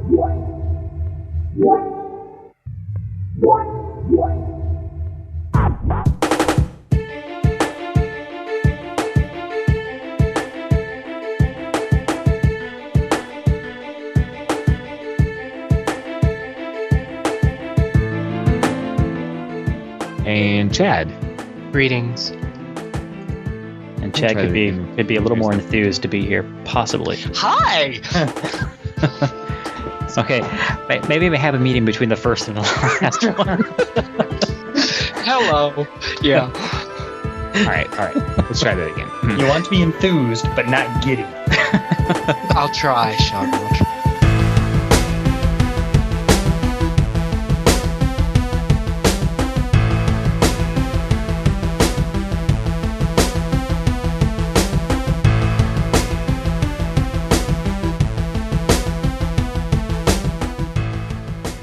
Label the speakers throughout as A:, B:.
A: And Chad.
B: Greetings.
C: And Chad could be a little more enthused to be here, possibly.
B: Hi!
C: Okay, maybe we have a meeting between the first and the last one.
B: Hello. Yeah.
A: All right. Let's try that again.
D: You want to be enthused, but not giddy.
B: I'll try, Sean. I'll try.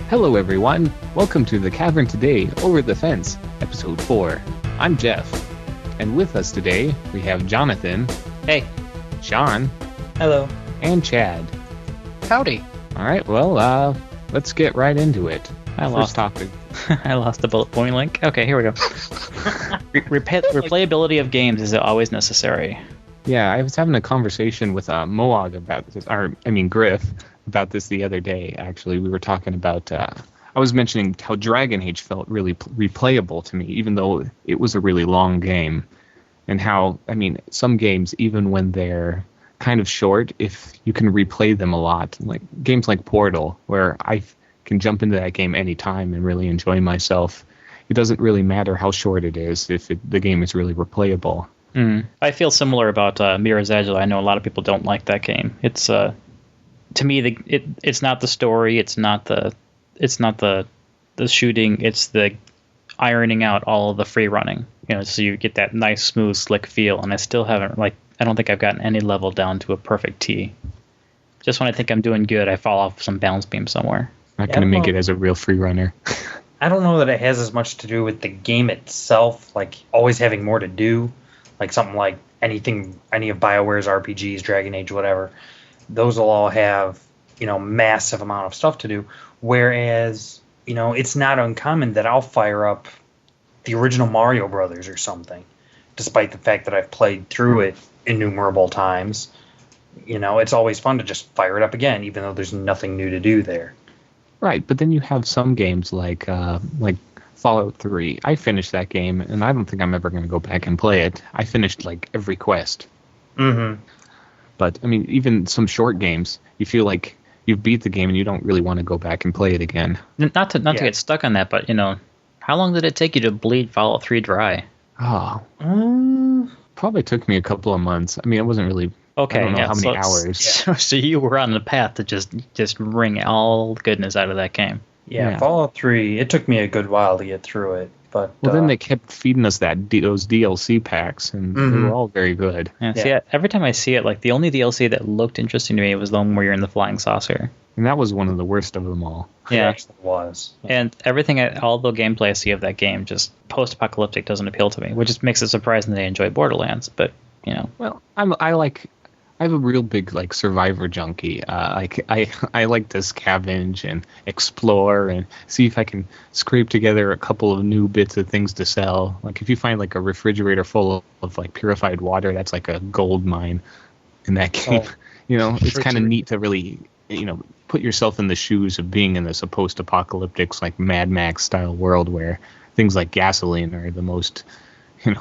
A: Hello, everyone. Welcome to The Cavern Today, Over the Fence, Episode 4. I'm Jeff, and with us today, we have Jonathan.
C: Hey.
A: Sean.
D: Hello.
A: And Chad.
B: Howdy.
A: All right, well, let's get right into it. First topic.
C: I lost the bullet point link. Okay, here we go. Replayability of games, is it always necessary?
A: Yeah, I was having a conversation with Moog about this, Griff, about this the other day, actually. We were talking about, I was mentioning how Dragon Age felt really replayable to me, even though it was a really long game. And how, some games, even when they're kind of short, if you can replay them a lot, like games like Portal, where I can jump into that game anytime and really enjoy myself, it doesn't really matter how short it is if the game is really replayable.
C: I feel similar about Mirror's Edge. I know a lot of people don't like that game. It's to me, it's not the story, it's not the shooting, it's the ironing out all of the free running. So you get that nice, smooth, slick feel. And I still haven't, I don't think I've gotten any level down to a perfect T. Just when I think I'm doing good, I fall off some balance beam somewhere.
A: Not going to make it as a real free runner.
D: I don't know that it has as much to do with the game itself, like always having more to do, like something like any of BioWare's RPGs, Dragon Age, whatever. Those will all have, massive amount of stuff to do. Whereas, it's not uncommon that I'll fire up the original Mario Brothers or something, despite the fact that I've played through it innumerable times. It's always fun to just fire it up again, even though there's nothing new to do there.
A: Right, but then you have some games like Fallout 3. I finished that game, and I don't think I'm ever going to go back and play it. I finished every quest.
D: Mm-hmm.
A: But even some short games, you feel like you've beat the game and you don't really want to go back and play it again.
C: Not to get stuck on that, but how long did it take you to bleed Fallout 3 dry?
A: Oh, probably took me a couple of months. It wasn't really.
C: Okay,
A: I don't know how many hours.
C: So you were on the path to just wring all the goodness out of that game.
D: Yeah, Fallout 3, it took me a good while to get through it. But
A: then they kept feeding us those DLC packs, and they were all very good.
C: Yeah, see, every time I see it, the only DLC that looked interesting to me was the one where you're in the flying saucer.
A: And that was one of the worst of them all.
C: Yeah,
D: it actually was.
C: And all the gameplay I see of that game, just post-apocalyptic, doesn't appeal to me, which just makes it surprising that I enjoy Borderlands. But
A: well, I have a real big survivor junkie. I like to scavenge and explore and see if I can scrape together a couple of new bits of things to sell. If you find a refrigerator full of purified water, that's like a gold mine in that game. It's kind of neat to really put yourself in the shoes of being in this post-apocalyptic Mad Max style world where things like gasoline are the most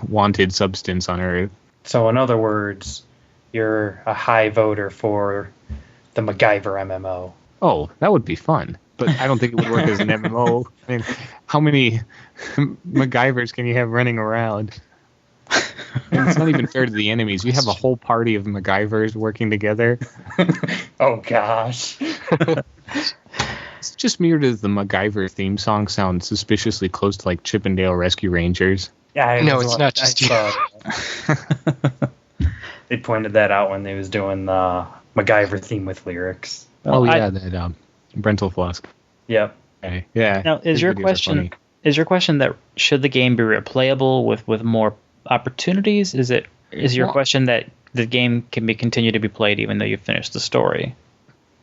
A: wanted substance on Earth.
D: So in other words, you're a high voter for the MacGyver MMO.
A: Oh, that would be fun. But I don't think it would work as an MMO. How many MacGyvers can you have running around? And it's not even fair to the enemies. You have a whole party of MacGyvers working together.
D: Oh, gosh.
A: It's just me, or does the MacGyver theme song sound suspiciously close to Chippendale Rescue Rangers?
D: Yeah,
B: no, it's not just you.
D: They pointed that out when they was doing the MacGyver theme with lyrics.
A: That Brental Flusk.
D: Yep.
A: Okay. Yeah.
C: Now, is your question that should the game be replayable with more opportunities? Is your question that the game can continue to be played even though you've finished the story?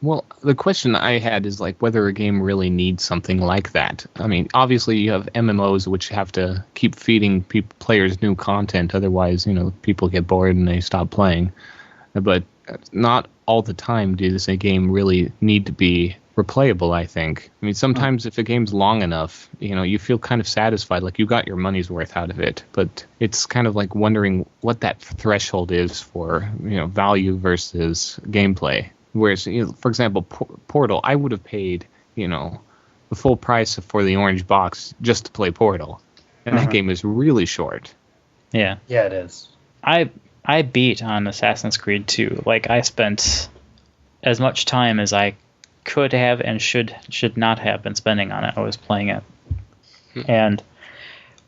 A: Well, the question I had is like whether a game really needs something like that. I mean, obviously you have MMOs which have to keep feeding players new content, otherwise, people get bored and they stop playing. But not all the time does a game really need to be replayable, I think. I mean, sometimes if a game's long enough, you feel kind of satisfied, like you got your money's worth out of it. But it's kind of like wondering what that threshold is for, value versus gameplay. Whereas, for example, Portal, I would have paid, the full price for the orange box just to play Portal. And that game is really short.
C: Yeah.
D: Yeah, it is.
C: I beat on Assassin's Creed 2. Like, I spent as much time as I could have and should not have been spending on it. I was playing it. And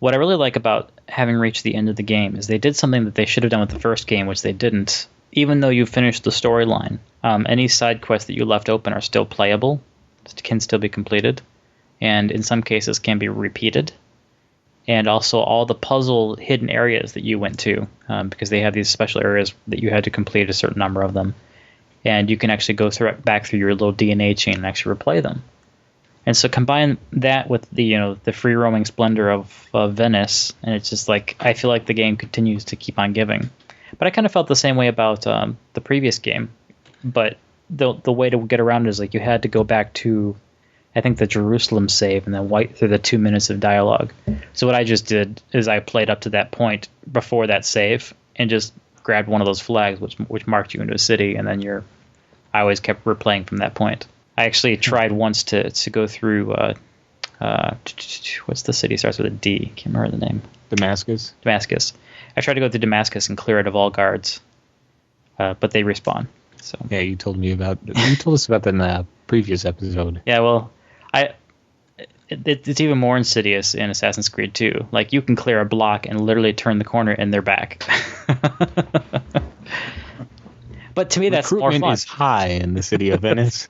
C: what I really like about having reached the end of the game is they did something that they should have done with the first game, which they didn't. Even though you finished the storyline, any side quests that you left open are still playable, can still be completed, and in some cases can be repeated. And also all the puzzle hidden areas that you went to, because they have these special areas that you had to complete a certain number of them. And you can actually go back through your little DNA chain and actually replay them. And so combine that with the free roaming splendor of Venice, and it's just like I feel like the game continues to keep on giving. But I kind of felt the same way about the previous game. But the way to get around it is like you had to go back to, I think, the Jerusalem save and then wipe through the 2 minutes of dialogue. So what I just did is I played up to that point before that save and just grabbed one of those flags which marked you into a city, and then I always kept replaying from that point. I actually tried once to go through what's the city starts with a D? Can't remember the name.
A: Damascus.
C: I tried to go through Damascus and clear it of all guards, but they respawn. So
A: yeah, you told us about that in the previous episode.
C: Yeah, well, it's even more insidious in Assassin's Creed 2. Like you can clear a block and literally turn the corner and they're back. But to me, that's more fun.
A: Recruitment is high in the city of Venice.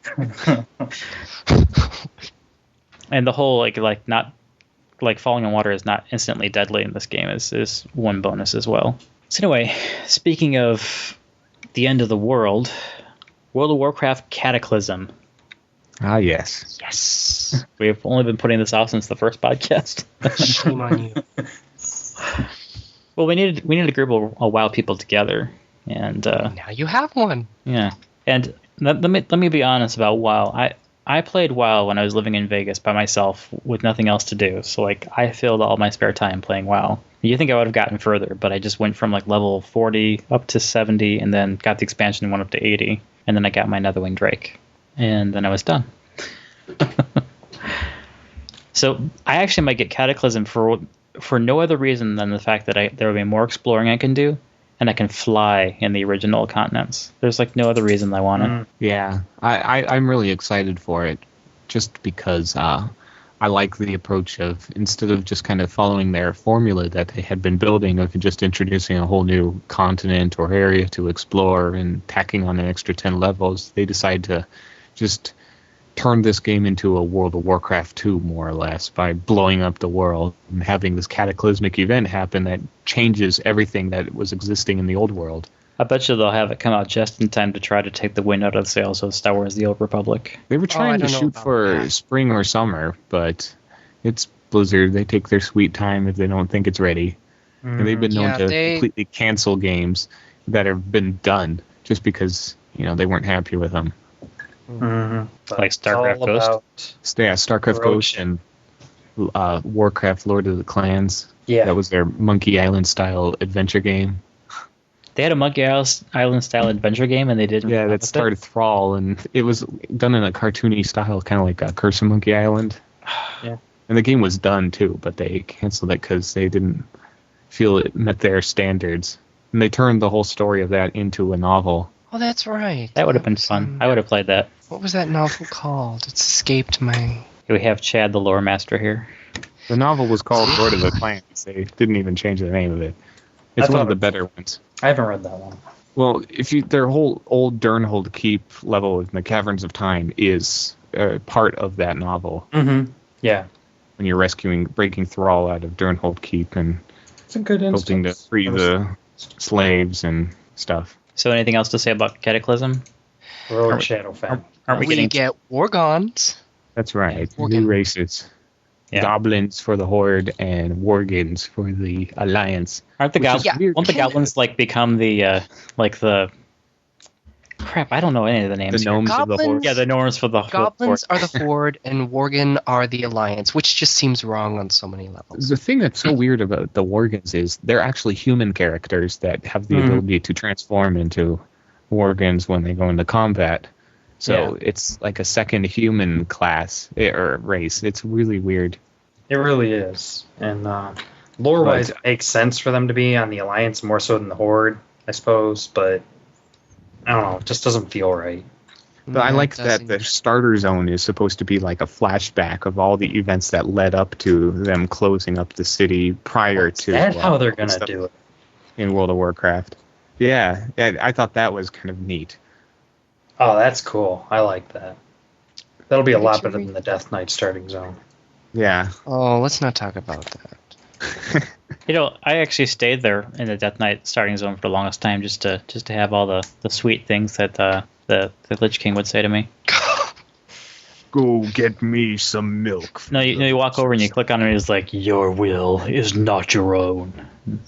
C: And the whole not falling in water is not instantly deadly in this game is one bonus as well. So anyway, speaking of the end of the world, World of Warcraft Cataclysm.
A: Ah, yes.
C: Yes. We've only been putting this off since the first podcast.
B: Shame on you.
C: Well, we needed a group of WoW people together, and
B: Now you have one.
C: yeah. And let me be honest about WoW. I played WoW when I was living in Vegas by myself with nothing else to do. So I filled all my spare time playing WoW. You think I would have gotten further, but I just went from level 40 up to 70, and then got the expansion and went up to 80, and then I got my Netherwing Drake, and then I was done. So I actually might get Cataclysm for no other reason than the fact that there will be more exploring I can do, and I can fly in the original continents. There's no other reason I want it.
A: Yeah, I'm really excited for it, just because I like the approach of, instead of just kind of following their formula that they had been building of just introducing a whole new continent or area to explore and tacking on an extra 10 levels, they decide to just turn this game into a World of Warcraft 2, more or less, by blowing up the world and having this cataclysmic event happen that changes everything that was existing in the old world.
C: I bet you they'll have it come out just in time to try to take the wind out of the sails of Star Wars: The Old Republic.
A: They were trying to shoot for spring or summer, but it's Blizzard. They take their sweet time if they don't think it's ready. And they've been known to completely cancel games that have been done just because they weren't happy with them.
C: Like StarCraft Ghost?
A: StarCraft Ghost and Warcraft Lord of the Clans.
D: Yeah.
A: That was their Monkey Island style adventure game.
C: They had a Monkey Island style adventure game, and they didn't.
A: Yeah, that started Thrall, and it was done in a cartoony style, kind of like Curse of Monkey Island.
C: Yeah.
A: And the game was done too, but they canceled it because they didn't feel it met their standards. And they turned the whole story of that into a novel.
B: Oh, that's right.
C: That would have been fun. I would have played that.
B: What was that novel called? It's escaped my...
C: We have Chad, the lore master, here.
A: The novel was called Lord of the Clans. They didn't even change the name of it. It's one of the better ones.
D: I haven't read that one.
A: Well, their whole old Durnhold Keep level in the Caverns of Time is part of that novel.
D: Mm-hmm. Yeah.
A: When you're breaking Thrall out of Durnhold Keep and
D: it's a good
A: hoping to free the slaves and stuff.
C: So anything else to say about Cataclysm?
D: Heroic Shadowfen.
C: Aren't we
B: We
C: getting?
B: get Wargons.
A: That's right.
B: Worgen.
A: New races.
C: Yeah.
A: Goblins for the Horde and Worgans for the Alliance.
C: Aren't the
A: which is
C: goblins?
A: weird.
C: Won't the goblins like become the like the? Crap, I don't know any of the
A: The
C: names. here.
A: gnomes of the
B: Goblins?
A: Horde.
C: Yeah, the gnomes for the
B: Goblins are the Horde, and Worgen are the Alliance, which just seems wrong on so many levels.
A: The thing that's so weird about the Worgans is they're actually human characters that have the ability to transform into Worgans when they go into combat. So it's like a second human class or race. It's really weird.
D: It really is. And lore-wise, it makes sense for them to be on the Alliance more so than the Horde, I suppose. But I don't know. It just doesn't feel right.
A: But I
B: Yeah,
A: like
B: it
A: that
B: doesn't.
A: the starter zone is supposed to be like a flashback of all the events that led up to them closing up the city prior
D: Is
A: to
D: that how they're
A: going
D: going to
A: to
D: do it?
A: in World of Warcraft. Yeah, I thought that was kind of neat.
D: Oh, that's cool. I like that. That'll be a
B: Did
D: lot
B: you
D: better
B: read-
D: than the Death Knight starting zone.
A: Yeah.
B: Oh, let's not talk about that.
C: You know, I actually stayed there in the Death Knight starting zone for the longest time just to have all the sweet things that the Lich King would say to me.
A: Go get me some milk.
C: No, you walk over and you click on it and it's like, your will is not your own.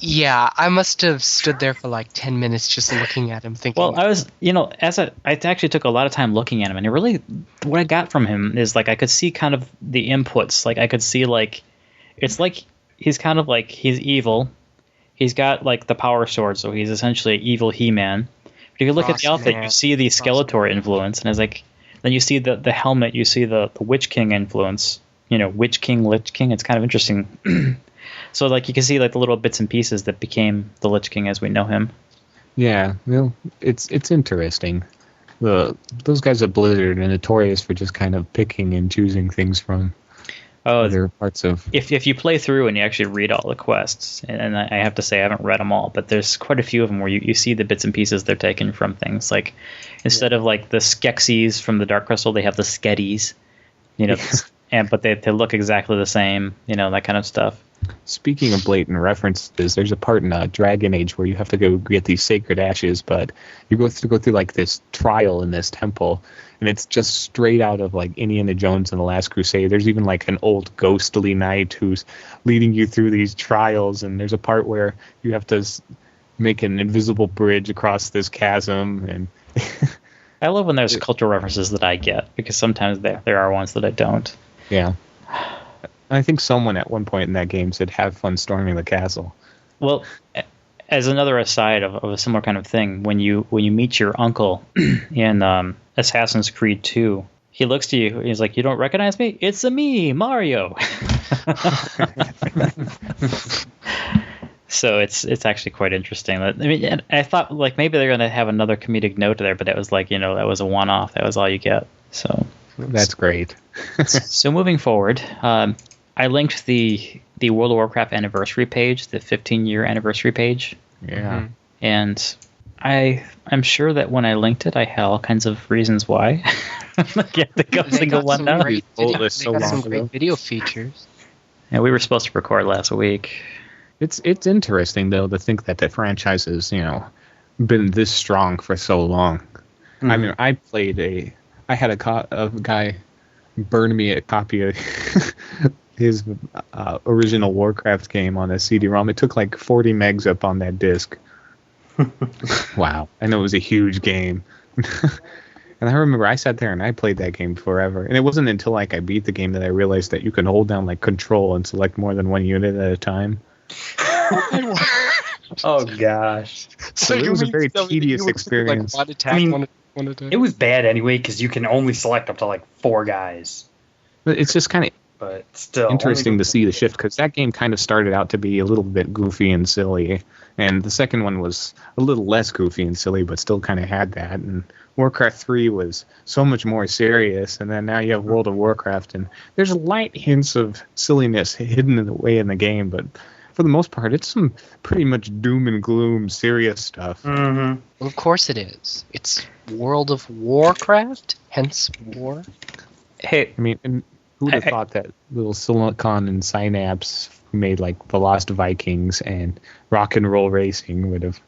B: Yeah, I must have stood there for like 10 minutes just looking at him, thinking,
C: Well, I was, I actually took a lot of time looking at him, and it really, what I got from him is like I could see kind of the inputs. Like I could see like, it's like he's kind of like he's evil. He's got like the power sword, so he's essentially an evil He-Man. But if you look at the
B: Frost
C: outfit,
B: Man.
C: you see the Skeletor influence, and it's like then you see the helmet, you see the Witch King influence. You know, Witch King, Lich King. It's kind of interesting. So like you can see like the little bits and pieces that became the Lich King as we know him.
A: Yeah, well, it's interesting. Those guys at Blizzard are notorious for just kind of picking and choosing things from other parts of.
C: If you play through and you actually read all the quests, and I have to say I haven't read them all, but there's quite a few of them where you see the bits and pieces they're taken from things. Like instead of like the Skeksis from the Dark Crystal, they have the Skeddies. You know, but they look exactly the same. You know, that kind of stuff.
A: Speaking of blatant references, there's a part in Dragon Age where you have to go get these sacred ashes, but you go through like this trial in this temple, and it's just straight out of like Indiana Jones and the Last Crusade. There's even like an old ghostly knight who's leading you through these trials, and there's a part where you have to make an invisible bridge across this chasm, and
C: I love when there's cultural references that I get, because sometimes there are ones that I don't.
A: yeah. I think someone at one point in that game said, "Have fun storming the castle."
C: Well, as another aside of a similar kind of thing, when you meet your uncle in Assassin's Creed 2, he looks to you. He's like, "You don't recognize me? It's me, Mario." So it's actually quite interesting. I mean, I thought like maybe they're gonna have another comedic note there, but that was like that was a one-off. That was all you get. So
A: That's great.
C: so moving forward. I linked the World of Warcraft anniversary page, the 15-year anniversary page,
A: Yeah.
C: and I'm sure that when I linked it, I had all kinds of reasons why. I have to go
B: they
C: single
B: got
C: one
B: some
C: now.
B: great
A: Old
B: video,
A: list
B: they
A: so
B: got
A: long
B: some
A: ago.
B: great video features.
C: Yeah, we were supposed to record last week.
A: It's interesting though to think that the franchise has been this strong for so long. I mean, I had a guy burn me a copy of his original Warcraft game on a CD-ROM. It took like 40 megs up on that disc. Wow, I know it was a huge game. And I remember I sat there and I played that game forever. And it wasn't until like I beat the game that I realized that you can hold down like control and select more than one unit at a time.
D: Oh gosh,
A: So it was a very tedious experience.
B: Like, one attack,
D: I mean,
B: one attack.
D: it was bad anyway because you can only select up to like 4 guys.
A: But it's just kind of
D: But still,
A: interesting to see the shift because that game kind of started out to be a little bit goofy and silly, and the second one was a little less goofy and silly, but still kind of had that. And Warcraft 3 was so much more serious, and then now you have World of Warcraft, and there's light hints of silliness hidden away in the game, but for the most part, it's some pretty much doom and gloom, serious stuff.
D: Mm-hmm.
B: Well, of course it is. It's World of Warcraft, hence war.
C: Hey,
A: I mean, and who would have thought that little Silicon and Synapse, who made like The Lost Vikings and Rock and Roll Racing, would have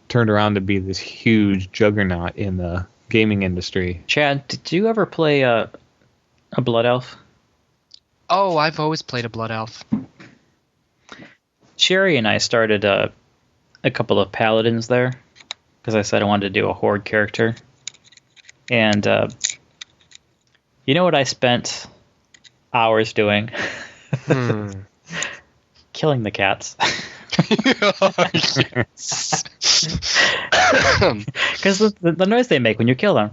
A: turned around to be this huge juggernaut in the gaming industry.
C: Chad, did you ever play a Blood Elf?
B: Oh, I've always played a Blood Elf.
C: Sherry and I started a couple of paladins there because I said I wanted to do a horde character. And you know what I spent hours doing? Killing the cats. Because the noise they make when you kill them.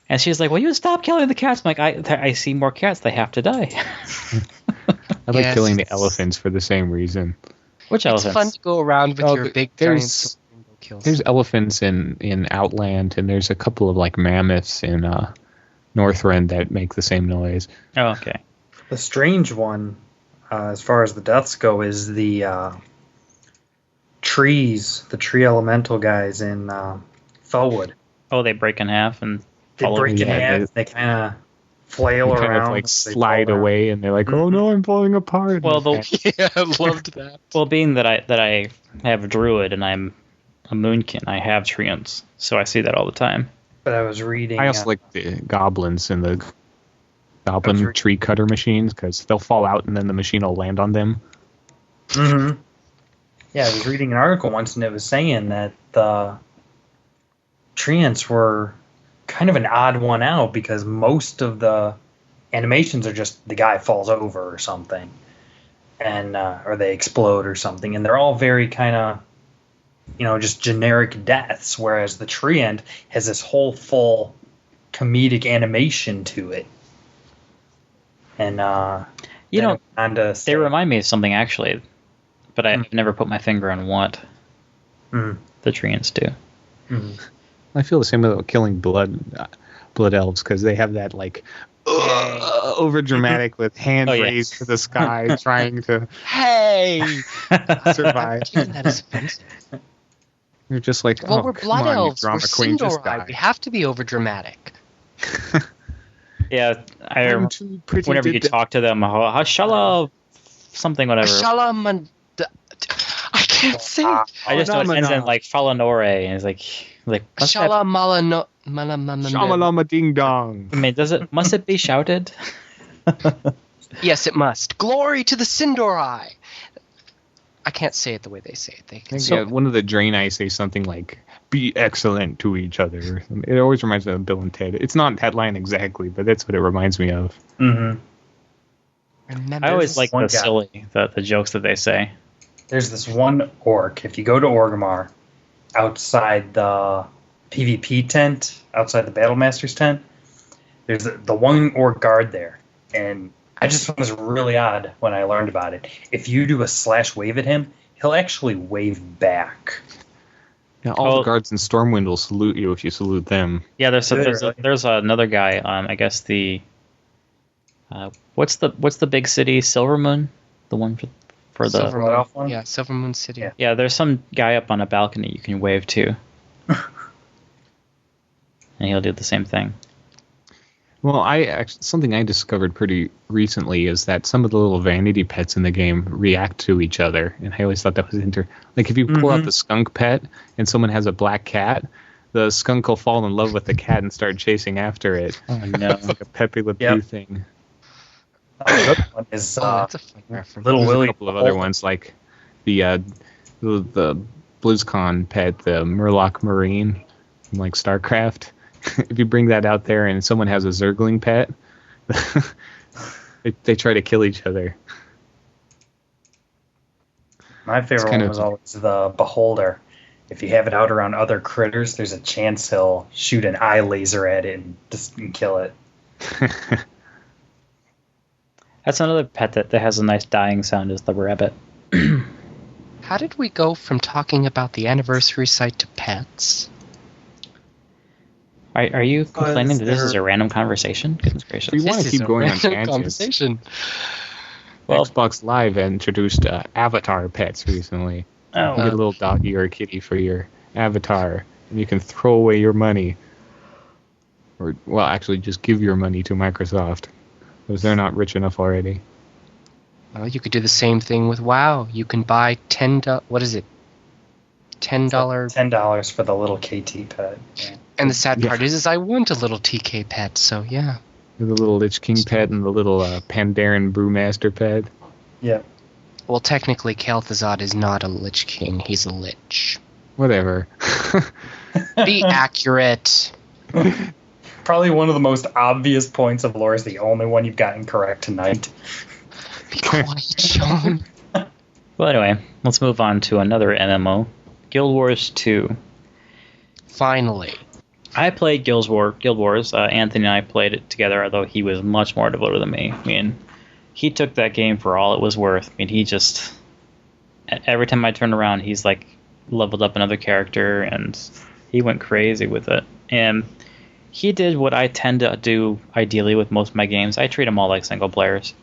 C: And she's like, "Well, you stop killing the cats." I'm like, I see more cats. They have to die.
A: I like killing the elephants for the same reason.
C: Which elephants?
B: It's fun to go around with your big giant sword and go kill
A: There's
B: stuff.
A: elephants in Outland, and there's a couple of like mammoths in Northrend that make the same noise.
C: Oh, okay.
D: The strange one, as far as the deaths go, is the trees, the tree elemental guys in Fellwood.
C: Oh, they break in half and
D: They
C: fall
D: break in
C: over.
D: half. They kind of flail
A: They kind
D: around.
A: of like
D: They
A: slide
D: fall
A: away, and they're like, "Oh no, I'm falling apart."
C: Well,
B: Yeah, I loved that.
C: Well, being that I have a druid and I'm a moonkin, I have treants, so I see that all the time.
D: But I was reading.
A: I also like the goblins and the goblin tree cutter machines because they'll fall out and then the machine will land on them.
D: Mm-hmm. Yeah, I was reading an article once, and it was saying that the treants were kind of an odd one out because most of the animations are just the guy falls over or something, and or they explode or something, and they're all very kind of, just generic deaths. Whereas the treant has this whole full comedic animation to it, and
C: they remind me of something actually, but I've never put my finger on what the treants do.
A: I feel the same about killing blood elves because they have that like over dramatic with hands raised to the sky trying to survive.
B: That is offensive.
A: You're just like,
B: Well,
A: oh,
B: we're
A: come
B: blood
A: on, you
B: elves. We're
A: drama queen, just
B: Sindorai.
A: die.
B: We have to be over dramatic.
C: Yeah,
A: I'm too pretty
C: whenever
A: to
C: you
A: die.
C: talk to them, Hashala, something, whatever.
B: I can't say it.
C: I just know it ends in like Falanore, and it's like what's that?
A: Shamalama ding dong.
C: I mean, must it be shouted?
B: Yes, it must. Glory to the Sindorai. I can't say it the way they say it.
A: One of the Draenei say something like, "Be excellent to each other." It always reminds me of Bill and Ted. It's not that line exactly, but that's what it reminds me of.
D: Mm-hmm.
B: Remember
C: I always like
D: one
C: the
D: guy.
C: silly, the jokes that they say.
D: There's this one orc. If you go to Orgrimmar, outside the PvP tent, outside the Battlemaster's tent, there's the one orc guard there. And I just found this really odd when I learned about it. If you do a slash wave at him, he'll actually wave back.
A: Yeah, all the guards in Stormwind will salute you if you salute them.
C: Yeah, there's another guy. I guess the what's the big city? Silvermoon, the one for the
B: Silvermoon. Yeah, Silvermoon City.
C: Yeah, there's some guy up on a balcony you can wave to, and he'll do the same thing.
A: Well, something I discovered pretty recently is that some of the little vanity pets in the game react to each other, and I always thought that was like if you pull out the skunk pet and someone has a black cat, the skunk will fall in love with the cat and start chasing after it.
C: Oh no,
A: it's like a Pepe Le Pew thing.
D: Another one is
B: that's a fun reference.
D: Little
A: There's
D: Willie.
A: a couple of other ones like the BlizzCon pet, the Murloc Marine from like StarCraft. If you bring that out there and someone has a Zergling pet, they try to kill each other.
D: My favorite one was always the Beholder. If you have it out around other critters, there's a chance he'll shoot an eye laser at it and kill it.
C: That's another pet that has a nice dying sound, is the rabbit.
B: How did we go from talking about the anniversary site to pets?
C: Are you complaining that this is a random conversation? Goodness gracious.
A: We want to keep going on tangents.
B: Conversation.
C: Well,
A: Xbox Live introduced avatar pets recently.
C: Oh,
A: You get a little doggy or a kitty for your avatar, and you can throw away your money. Or, well, actually, just give your money to Microsoft, because they're not rich enough already.
B: Well, you could do the same thing with WoW. You can buy $10 $10.
D: $10 for the little KT pet. Yeah.
B: And the sad part is I want a little TK pet, so yeah.
A: The little Lich King pet and the little Pandaren Brewmaster pet.
D: Yeah.
B: Well, technically, Kalthazot is not a Lich King. He's a Lich.
A: Whatever.
B: Be accurate.
D: Probably one of the most obvious points of lore is the only one you've gotten correct tonight.
B: Be quiet, Sean.
C: Well, anyway, let's move on to another MMO, Guild Wars 2.
B: Finally.
C: I played Guild Wars. Anthony and I played it together, although he was much more devoted than me. I mean, he took that game for all it was worth. I mean, he just... Every time I turned around, he's like leveled up another character, and he went crazy with it. And he did what I tend to do ideally with most of my games. I treat them all like single players.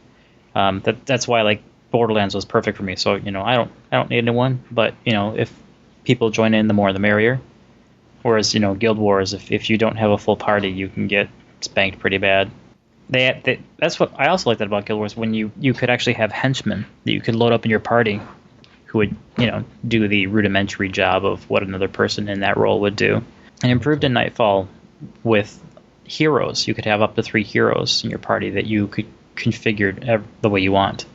C: That's why like Borderlands was perfect for me. So I don't need anyone, but if people join in, the more the merrier. Whereas Guild Wars, if you don't have a full party, you can get spanked pretty bad. That's what I also liked that about Guild Wars, when you could actually have henchmen that you could load up in your party, who would do the rudimentary job of what another person in that role would do. And improved in Nightfall with heroes. You could have up to 3 heroes in your party that you could configure the way you want.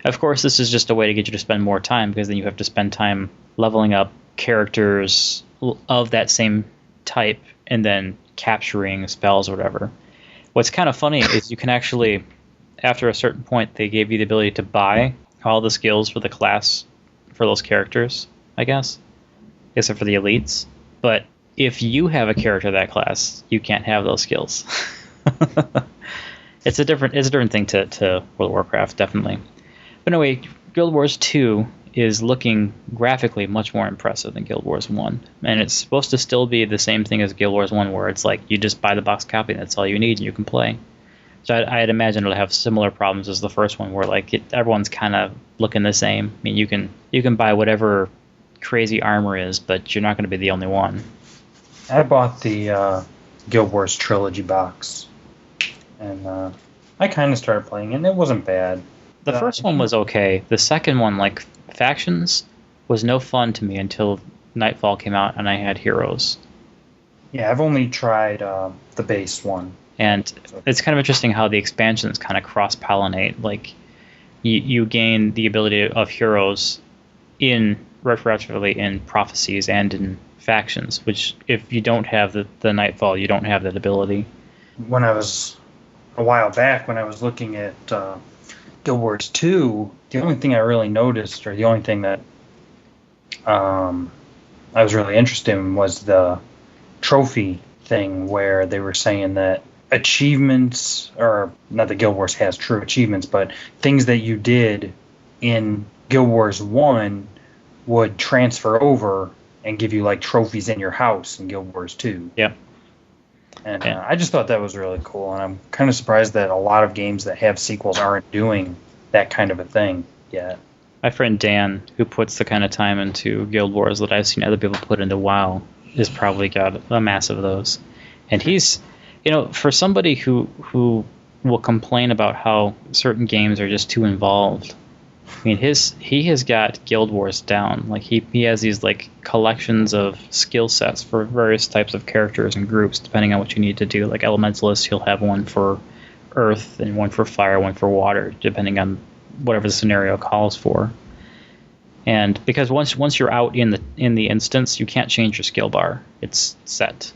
C: Of course, this is just a way to get you to spend more time, because then you have to spend time leveling up characters of that same type and then capturing spells or whatever. What's kind of funny is you can actually, after a certain point, they gave you the ability to buy all the skills for the class for those characters, I guess, except for the elites. But if you have a character of that class, you can't have those skills. It's a different thing to World of Warcraft, definitely. But anyway, Guild Wars 2 is looking graphically much more impressive than Guild Wars 1. And it's supposed to still be the same thing as Guild Wars 1, where it's like you just buy the box copy and that's all you need and you can play. So I'd imagine it'll have similar problems as the first one, where like everyone's kind of looking the same. I mean, you can buy whatever crazy armor is, but you're not going to be the only one.
D: I bought the Guild Wars Trilogy box, and I kind of started playing it, and it wasn't bad.
C: The first one was okay. The second one, like Factions, was no fun to me until Nightfall came out and I had Heroes.
D: Yeah, I've only tried the base one.
C: And it's kind of interesting how the expansions kind of cross-pollinate. Like, you gain the ability of Heroes retroactively in Prophecies and in Factions, which if you don't have the Nightfall, you don't have that ability.
D: A while back, when I was looking at Guild Wars 2, the only thing I really noticed, or the only thing that I was really interested in, was the trophy thing, where they were saying that achievements, or not that Guild Wars has true achievements, but things that you did in Guild Wars 1 would transfer over and give you like trophies in your house in Guild Wars 2.
C: Yep.
D: And I just thought that was really cool, and I'm kind of surprised that a lot of games that have sequels aren't doing that kind of a thing yet.
C: My friend Dan, who puts the kind of time into Guild Wars that I've seen other people put into WoW, has probably got a mass of those. And he's, for somebody who will complain about how certain games are just too involved, I mean, he has got Guild Wars down. Like he has these like collections of skill sets for various types of characters and groups, depending on what you need to do. Like Elementalist, he'll have one for Earth and one for Fire, one for Water, depending on whatever the scenario calls for. And because once you're out in the instance, you can't change your skill bar. It's set.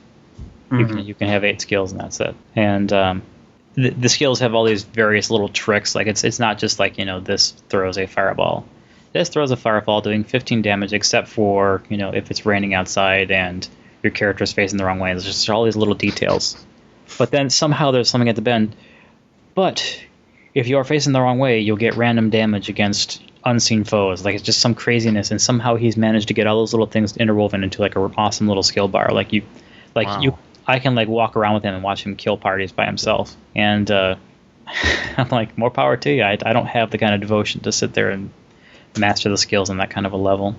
C: Mm-hmm. You can have 8 skills and that's it. And the skills have all these various little tricks. Like it's not just like this throws a fireball. This throws a fireball doing 15 damage, except for if it's raining outside and your character is facing the wrong way. There's just all these little details. But then somehow there's something at the bend. But if you are facing the wrong way, you'll get random damage against unseen foes. Like it's just some craziness, and somehow he's managed to get all those little things interwoven into like an awesome little skill bar. I can like walk around with him and watch him kill parties by himself. And I'm like, more power to you. I don't have the kind of devotion to sit there and master the skills on that kind of a level.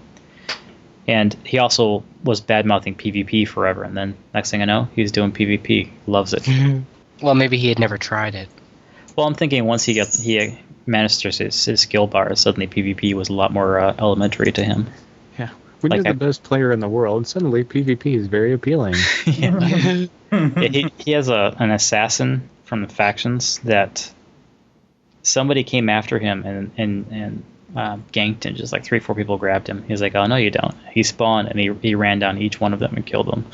C: And he also was bad-mouthing PvP forever, and then next thing I know, he's doing PvP. Loves it.
B: Well, maybe he had never tried it.
C: Well, I'm thinking once he masters his skill bar, suddenly PvP was a lot more elementary to him.
A: Yeah. When
C: Like
A: you're the best player in the world, suddenly PvP is very appealing.
C: Yeah, he has an assassin from the factions that somebody came after him and ganked him. Just like 3-4 people grabbed him. He's like, "Oh no, you don't." He spawned and he ran down each one of them and killed them.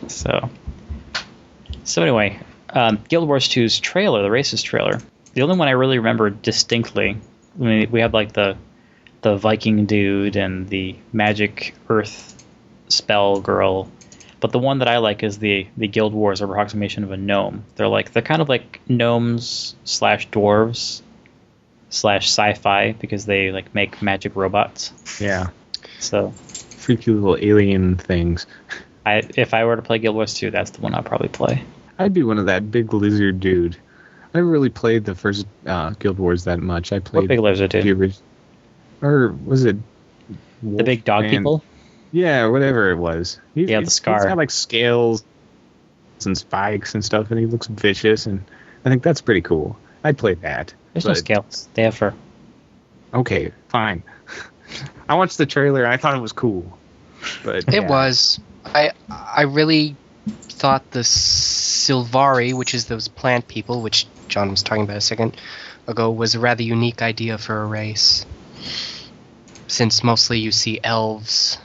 C: So anyway, Guild Wars 2's trailer, the races trailer. The only one I really remember distinctly. I mean, we had like the Viking dude and the magic earth spell girl. But the one that I like is the Guild Wars approximation of a gnome. They're kind of like gnomes / dwarves / sci-fi because they like make magic robots.
A: Yeah.
C: So
A: freaky little alien things.
C: If I were to play Guild Wars 2, that's the one I'd probably play.
A: I'd be one of that big lizard dude. I never really played the first Guild Wars that much. I played
C: What big lizard dude?
A: Or was it
C: the big dog people?
A: Yeah, whatever it was.
C: The scar.
A: He's got like scales and spikes and stuff, and he looks vicious, and I think that's pretty cool. I'd play that.
C: There's no scales. They have fur.
A: Okay, fine. I watched the trailer, and I thought it was cool. But
B: It was. I really thought the Sylvari, which is those plant people, which John was talking about a second ago, was a rather unique idea for a race. Since mostly you see elves,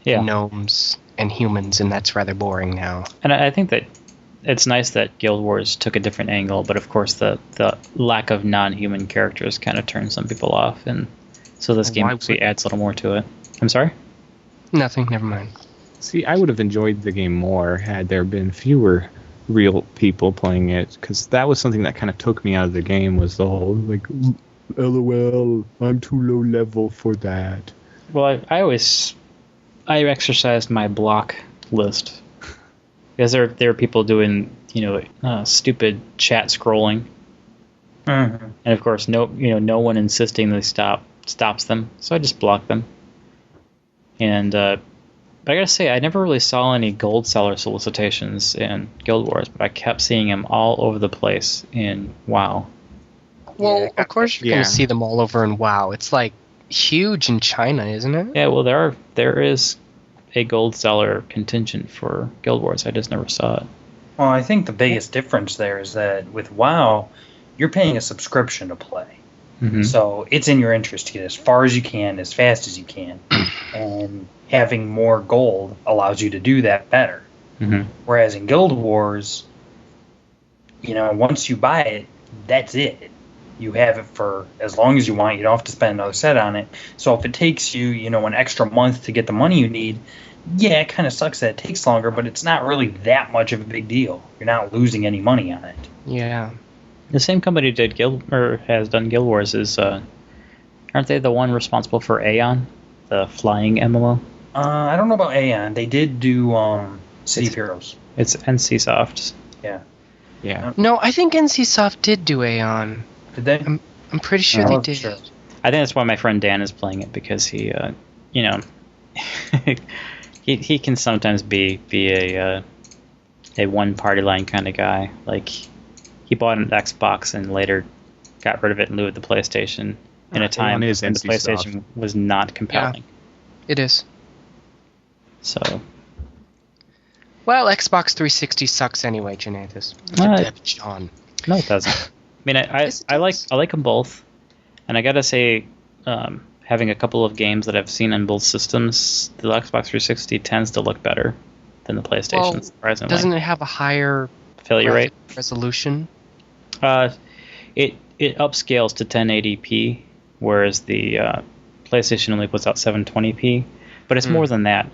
B: gnomes, and humans, and that's rather boring now.
C: And I think that it's nice that Guild Wars took a different angle, but of course the lack of non-human characters kind of turned some people off, and so this game actually adds a little more to it. I'm sorry?
B: Nothing, never mind.
A: See, I would have enjoyed the game more had there been fewer real people playing it, because that was something that kind of took me out of the game, was the whole, like, LOL, I'm too low level for that.
C: Well, I exercised my block list, because there are people doing, stupid chat scrolling.
D: Mm-hmm.
C: And of course, no one insisting they stops them, so I just block them. And but I gotta say, I never really saw any gold seller solicitations in Guild Wars, but I kept seeing them all over the place in WoW.
B: Well, of course you're going to see them all over in WoW. It's like huge in China, isn't it?
C: Yeah, well, there is a gold seller contingent for Guild Wars. I just never saw it.
D: Well, I think the biggest difference there is that with WoW, you're paying a subscription to play.
C: Mm-hmm.
D: So it's in your interest to get as far as you can, as fast as you can. And having more gold allows you to do that better.
C: Mm-hmm.
D: Whereas in Guild Wars, once you buy it, that's it. You have it for as long as you want. You don't have to spend another set on it. So if it takes you, an extra month to get the money you need, yeah, it kind of sucks that it takes longer, but it's not really that much of a big deal. You're not losing any money on it.
B: Yeah.
C: The same company has done Guild Wars is, aren't they the one responsible for Aeon, the flying MMO?
D: I don't know about Aeon. They did do City of Heroes.
C: It's NCSoft.
A: Yeah.
B: No, I think NCSoft did do Aeon.
D: Did they?
B: I'm pretty sure they did.
D: Sure.
C: I think that's why my friend Dan is playing it, because he, he can sometimes be a one party line kind of guy. Like, he bought an Xbox and later got rid of it in lieu of the PlayStation in a time when the PlayStation was not compelling.
B: Yeah, it is.
C: So.
B: Well, Xbox 360 sucks anyway, Janathus. John.
C: No, it doesn't. I mean, I like them both, and I gotta say, having a couple of games that I've seen on both systems, the Xbox 360 tends to look better than the PlayStation. Surprisingly,
B: doesn't it have a higher
C: failure rate
B: resolution?
C: It upscales to 1080p, whereas the PlayStation only puts out 720p. But it's more than that.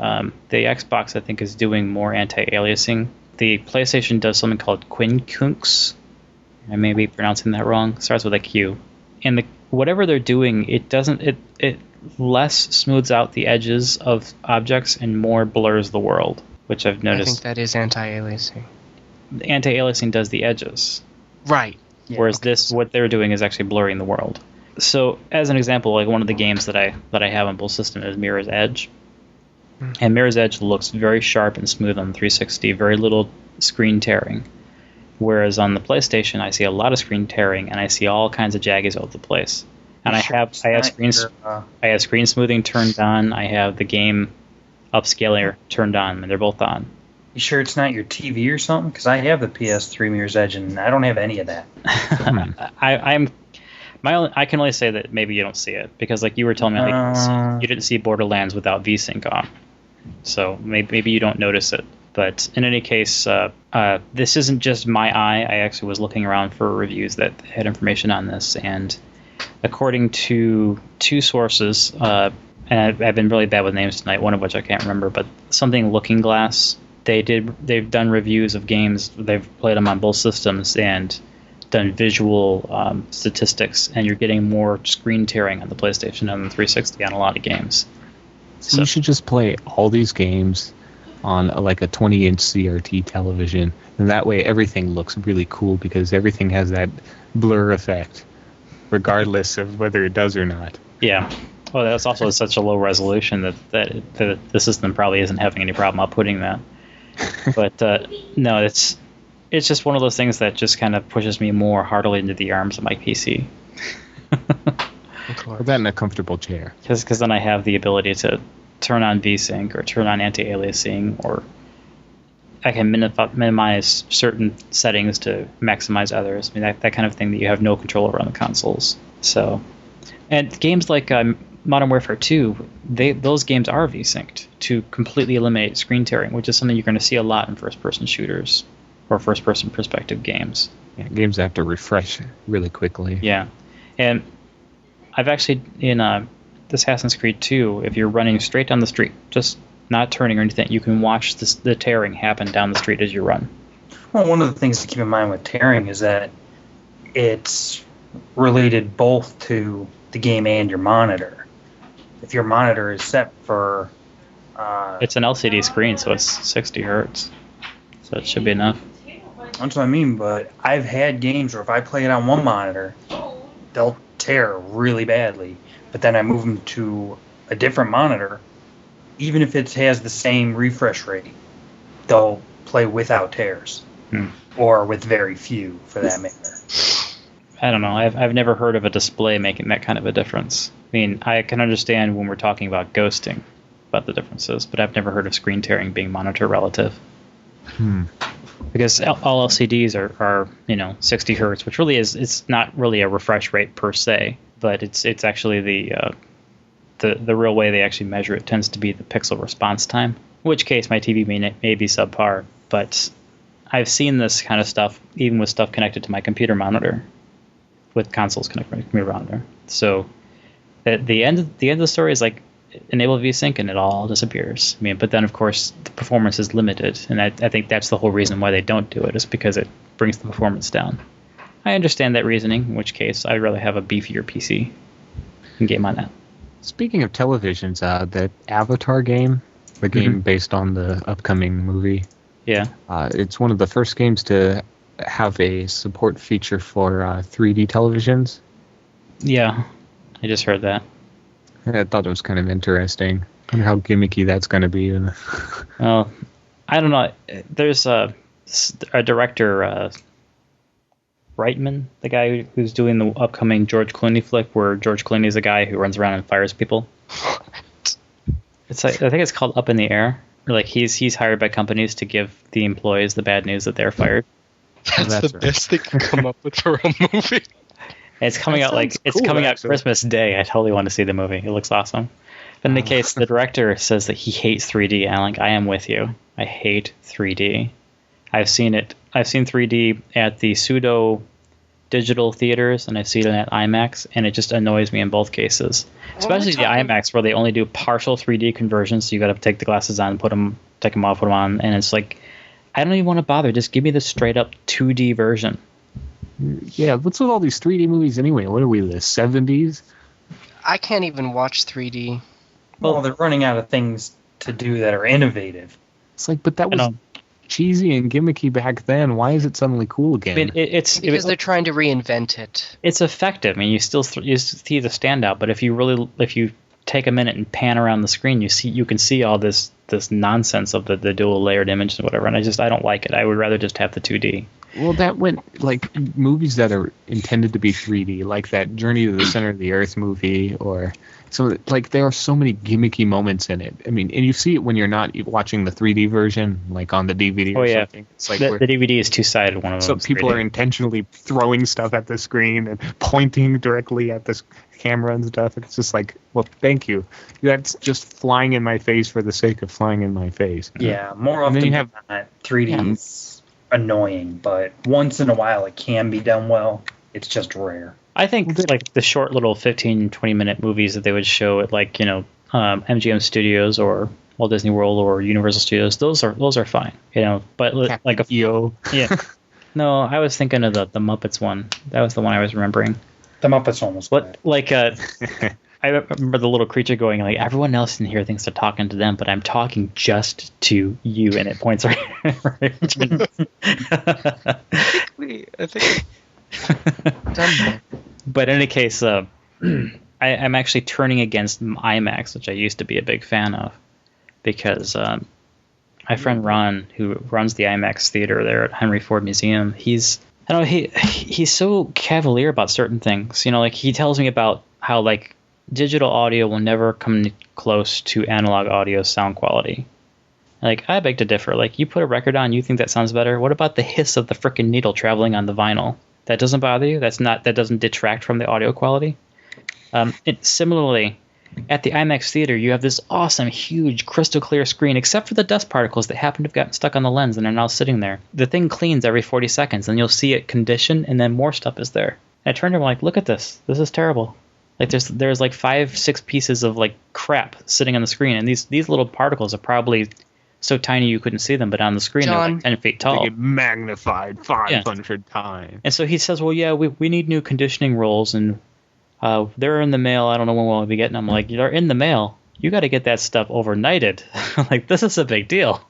C: The Xbox, I think, is doing more anti-aliasing. The PlayStation does something called quincunx. I may be pronouncing that wrong. It starts with a Q. And whatever they're doing, it less smooths out the edges of objects and more blurs the world, which I've noticed.
B: I think that is anti-aliasing.
C: The anti-aliasing does the edges.
B: Right.
C: Yeah, whereas what they're doing is actually blurring the world. So, as an example, like one of the games that I have on both systems is Mirror's Edge. And Mirror's Edge looks very sharp and smooth on the 360, very little screen tearing. Whereas on the PlayStation, I see a lot of screen tearing, and I see all kinds of jaggies all over the place. And I have screen smoothing turned on. I have the game upscaler turned on, and they're both on.
D: You sure it's not your TV or something? Because I have the PS3 Mirror's Edge, and I don't have any of that.
C: I can only say that maybe you don't see it because, like you were telling me, like, you didn't see Borderlands without VSync on, so maybe you don't notice it. But in any case, this isn't just my eye. I actually was looking around for reviews that had information on this, and according to two sources, and I've been really bad with names tonight, one of which I can't remember, but something Looking Glass, they've done reviews of games, they've played them on both systems and done visual statistics, and you're getting more screen tearing on the PlayStation and the 360 on a lot of games.
A: So you should just play all these games on a 20-inch CRT television, and that way everything looks really cool because everything has that blur effect, regardless of whether it does or not.
C: Yeah. Well, that's also such a low resolution that the system probably isn't having any problem outputting that. But no, it's just one of those things that just kind of pushes me more heartily into the arms of my PC.
A: Or that in a comfortable chair.
C: Because then I have the ability to turn on VSync or turn on anti-aliasing, or I can minimize certain settings to maximize others. I mean, that kind of thing that you have no control over on the consoles. So, and games like Modern Warfare 2, those games are VSynced to completely eliminate screen tearing, which is something you're going to see a lot in first-person shooters or first-person perspective games.
A: Yeah, games have to refresh really quickly.
C: Yeah, and I've actually, in Assassin's Creed 2, if you're running straight down the street, just not turning or anything, you can watch the tearing happen down the street as you run.
D: Well, one of the things to keep in mind with tearing is that it's related both to the game and your monitor. If your monitor is set for...
C: it's an LCD screen, so it's 60 hertz. So it should be enough.
D: That's what I mean, but I've had games where if I play it on one monitor, they'll tear really badly. But then I move them to a different monitor, even if it has the same refresh rate, they'll play without tears. Or with very few, for that matter.
C: I don't know. I've never heard of a display making that kind of a difference. I mean, I can understand when we're talking about ghosting about the differences, but I've never heard of screen tearing being monitor relative. Because all LCDs are 60 hertz, which really it's not really a refresh rate per se, but it's actually the real way they actually measure it tends to be the pixel response time. In which case, my TV may be subpar, but I've seen this kind of stuff even with stuff connected to my computer monitor, with consoles connected to my computer monitor. So at the end of the story is like enable VSync and it all disappears. I mean, but then of course the performance is limited, and I think that's the whole reason why they don't do it, is because it brings the performance down. I understand that reasoning, in which case I'd rather have a beefier PC and game on that.
A: Speaking of televisions, the Avatar game, the game based on the upcoming movie, it's one of the first games to have a support feature for 3D televisions.
C: Yeah, I just heard that.
A: I thought it was kind of interesting. I wonder how gimmicky that's going to be.
C: Well, I don't know. There's a director, Reitman, the guy who's doing the upcoming George Clooney flick, where George Clooney is a guy who runs around and fires people. It's like, I think it's called Up in the Air. Or like he's hired by companies to give the employees the bad news that they're fired.
B: That's the best they can come up with for a movie.
C: It's coming out Christmas Day. I totally want to see the movie. It looks awesome. But in the case, the director says that he hates 3D, and I am with you. I hate 3D. I've seen 3D at the pseudo digital theaters, and I've seen it at IMAX, and it just annoys me in both cases. Especially the IMAX, where they only do partial 3D conversions, so you got to take the glasses on, take them off, put them on, and it's like, I don't even want to bother. Just give me the straight up 2D version.
A: Yeah, what's with all these 3D movies anyway? What are we, the 70s?
B: I can't even watch 3D.
D: Well, they're running out of things to do that are innovative.
A: It's like, but that was cheesy and gimmicky back then. Why is it suddenly cool again?
C: I mean, it's
B: because they're trying to reinvent it.
C: It's effective. I mean, you still see the standout, but if you take a minute and pan around the screen, you can see all this this nonsense of the dual layered image and whatever, and I don't like it. I would rather just have the 2D.
A: Well, that went like movies that are intended to be 3D, like that Journey to the Center of the Earth movie, or like there are so many gimmicky moments in it. I mean, and you see it when you're not watching the 3D version, like on the DVD or something. It's like
C: the DVD is two-sided. One of them.
A: So people
C: 3D.
A: are intentionally throwing stuff at the screen and pointing directly at the camera and stuff. It's just like, well, thank you. That's just flying in my face for the sake of flying in my face.
D: Yeah, more often than not, 3D is annoying, but once in a while it can be done well. It's just rare.
C: I think like the short little 15, 20-minute movies that they would show at like, MGM Studios or Walt Disney World or Universal Studios, those are fine, but like
A: EO.
C: Yeah. No, I was thinking of the Muppets one. That was the one I was remembering.
D: The Muppets one was good.
C: Like I remember the little creature going like, everyone else in here thinks they're talking to them, but I'm talking just to you, and it points right.
B: I think done.
C: But in any case, I'm actually turning against IMAX, which I used to be a big fan of, because my friend Ron, who runs the IMAX theater there at Henry Ford Museum, he's so cavalier about certain things. Like he tells me about how like digital audio will never come close to analog audio sound quality. Like, I beg to differ. Like, you put a record on, you think that sounds better. What about the hiss of the frickin' needle traveling on the vinyl? That doesn't bother you? That doesn't detract from the audio quality? Similarly, at the IMAX theater, you have this awesome, huge, crystal clear screen, except for the dust particles that happen to have gotten stuck on the lens and are now sitting there. The thing cleans every 40 seconds, and you'll see it condition, and then more stuff is there. And I turned to him like, look at this. This is terrible. Like there's like 5-6 pieces of like crap sitting on the screen, and these little particles are probably so tiny you couldn't see them, but on the screen they're like 10 feet tall.
A: They get magnified 500 times.
C: And so he says, well, yeah, we need new conditioning rolls, and they're in the mail. I don't know when we'll be getting them. I'm like, they're in the mail. You got to get that stuff overnighted. Like, this is a big deal.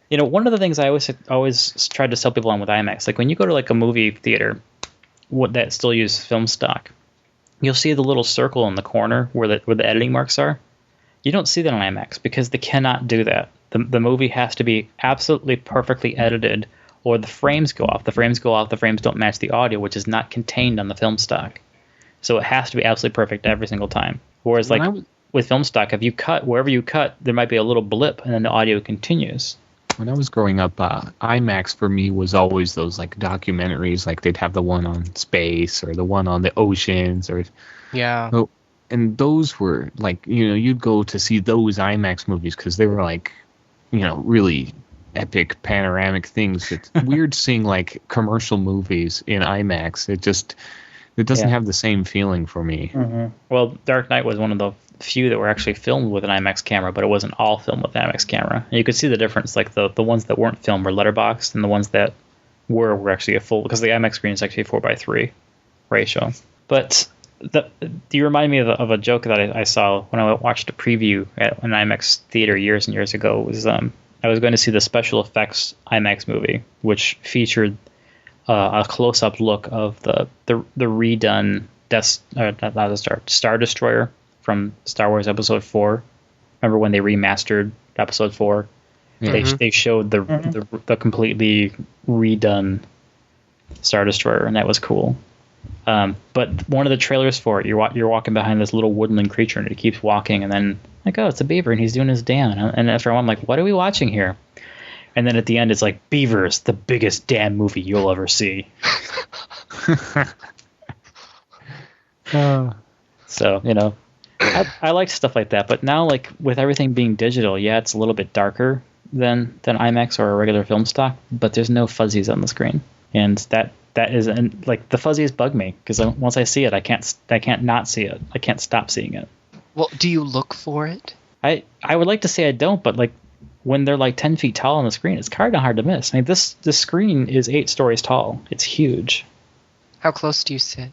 C: One of the things I always tried to sell people on with IMAX, like when you go to like a movie theater that still use film stock, you'll see the little circle in the corner where the editing marks are. You don't see that on IMAX because they cannot do that. The movie has to be absolutely perfectly edited, or the frames go off. The frames go off. The frames don't match the audio, which is not contained on the film stock. So it has to be absolutely perfect every single time. Whereas with film stock, if you cut, wherever you cut, there might be a little blip, and then the audio continues.
A: When I was growing up, IMAX for me was always those like documentaries, like they'd have the one on space or the one on the oceans, or
B: yeah.
A: And those were like, you'd go to see those IMAX movies because they were like, really epic panoramic things. It's weird seeing like commercial movies in IMAX. It doesn't have the same feeling for me.
C: Mm-hmm. Well, Dark Knight was one of the few that were actually filmed with an IMAX camera, but it wasn't all filmed with an IMAX camera. And you could see the difference. Like the ones that weren't filmed were letterboxed, and the ones that were actually a full, because the IMAX screen is actually a 4:3 ratio. But you remind me of a joke that I saw when I watched a preview at an IMAX theater years and years ago. It was I was going to see the special effects IMAX movie, which featured a close-up look of the redone Star Destroyer from Star Wars Episode 4. Remember when they remastered Episode 4? Mm-hmm. They showed the completely redone Star Destroyer, and that was cool. But one of the trailers for it, you're walking behind this little woodland creature, and it keeps walking, and then like, oh, it's a beaver, and he's doing his dam. And after a while, I'm like, what are we watching here? And then at the end, it's like, Beavers, the biggest damn movie you'll ever see. So, I like stuff like that. But now, like, with everything being digital, yeah, it's a little bit darker than IMAX or a regular film stock, but there's no fuzzies on the screen. And that is, and like, the fuzzies bug me, because once I see it, I can't not see it. I can't stop seeing it.
B: Well, do you look for it?
C: I would like to say I don't, but like, when they're like 10 feet tall on the screen, it's kind of hard to miss. I mean, this screen is 8 stories tall. It's huge.
B: How close do you sit?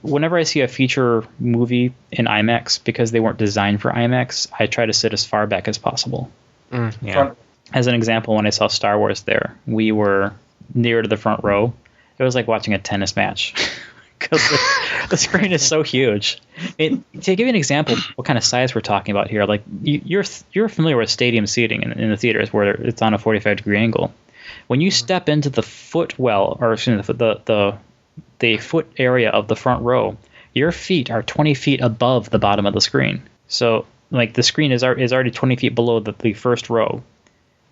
C: Whenever I see a feature movie in IMAX, because they weren't designed for IMAX, I try to sit as far back as possible.
A: Yeah.
C: As an example, when I saw Star Wars there, we were near to the front row. It was like watching a tennis match. because the screen is so huge. To give you an example, of what kind of size we're talking about here, like you're familiar with stadium seating in the theaters where it's on a 45-degree angle. When you step into the footwell, or excuse me, the foot area of the front row, your feet are 20 feet above the bottom of the screen. So like the screen is already 20 feet below the first row.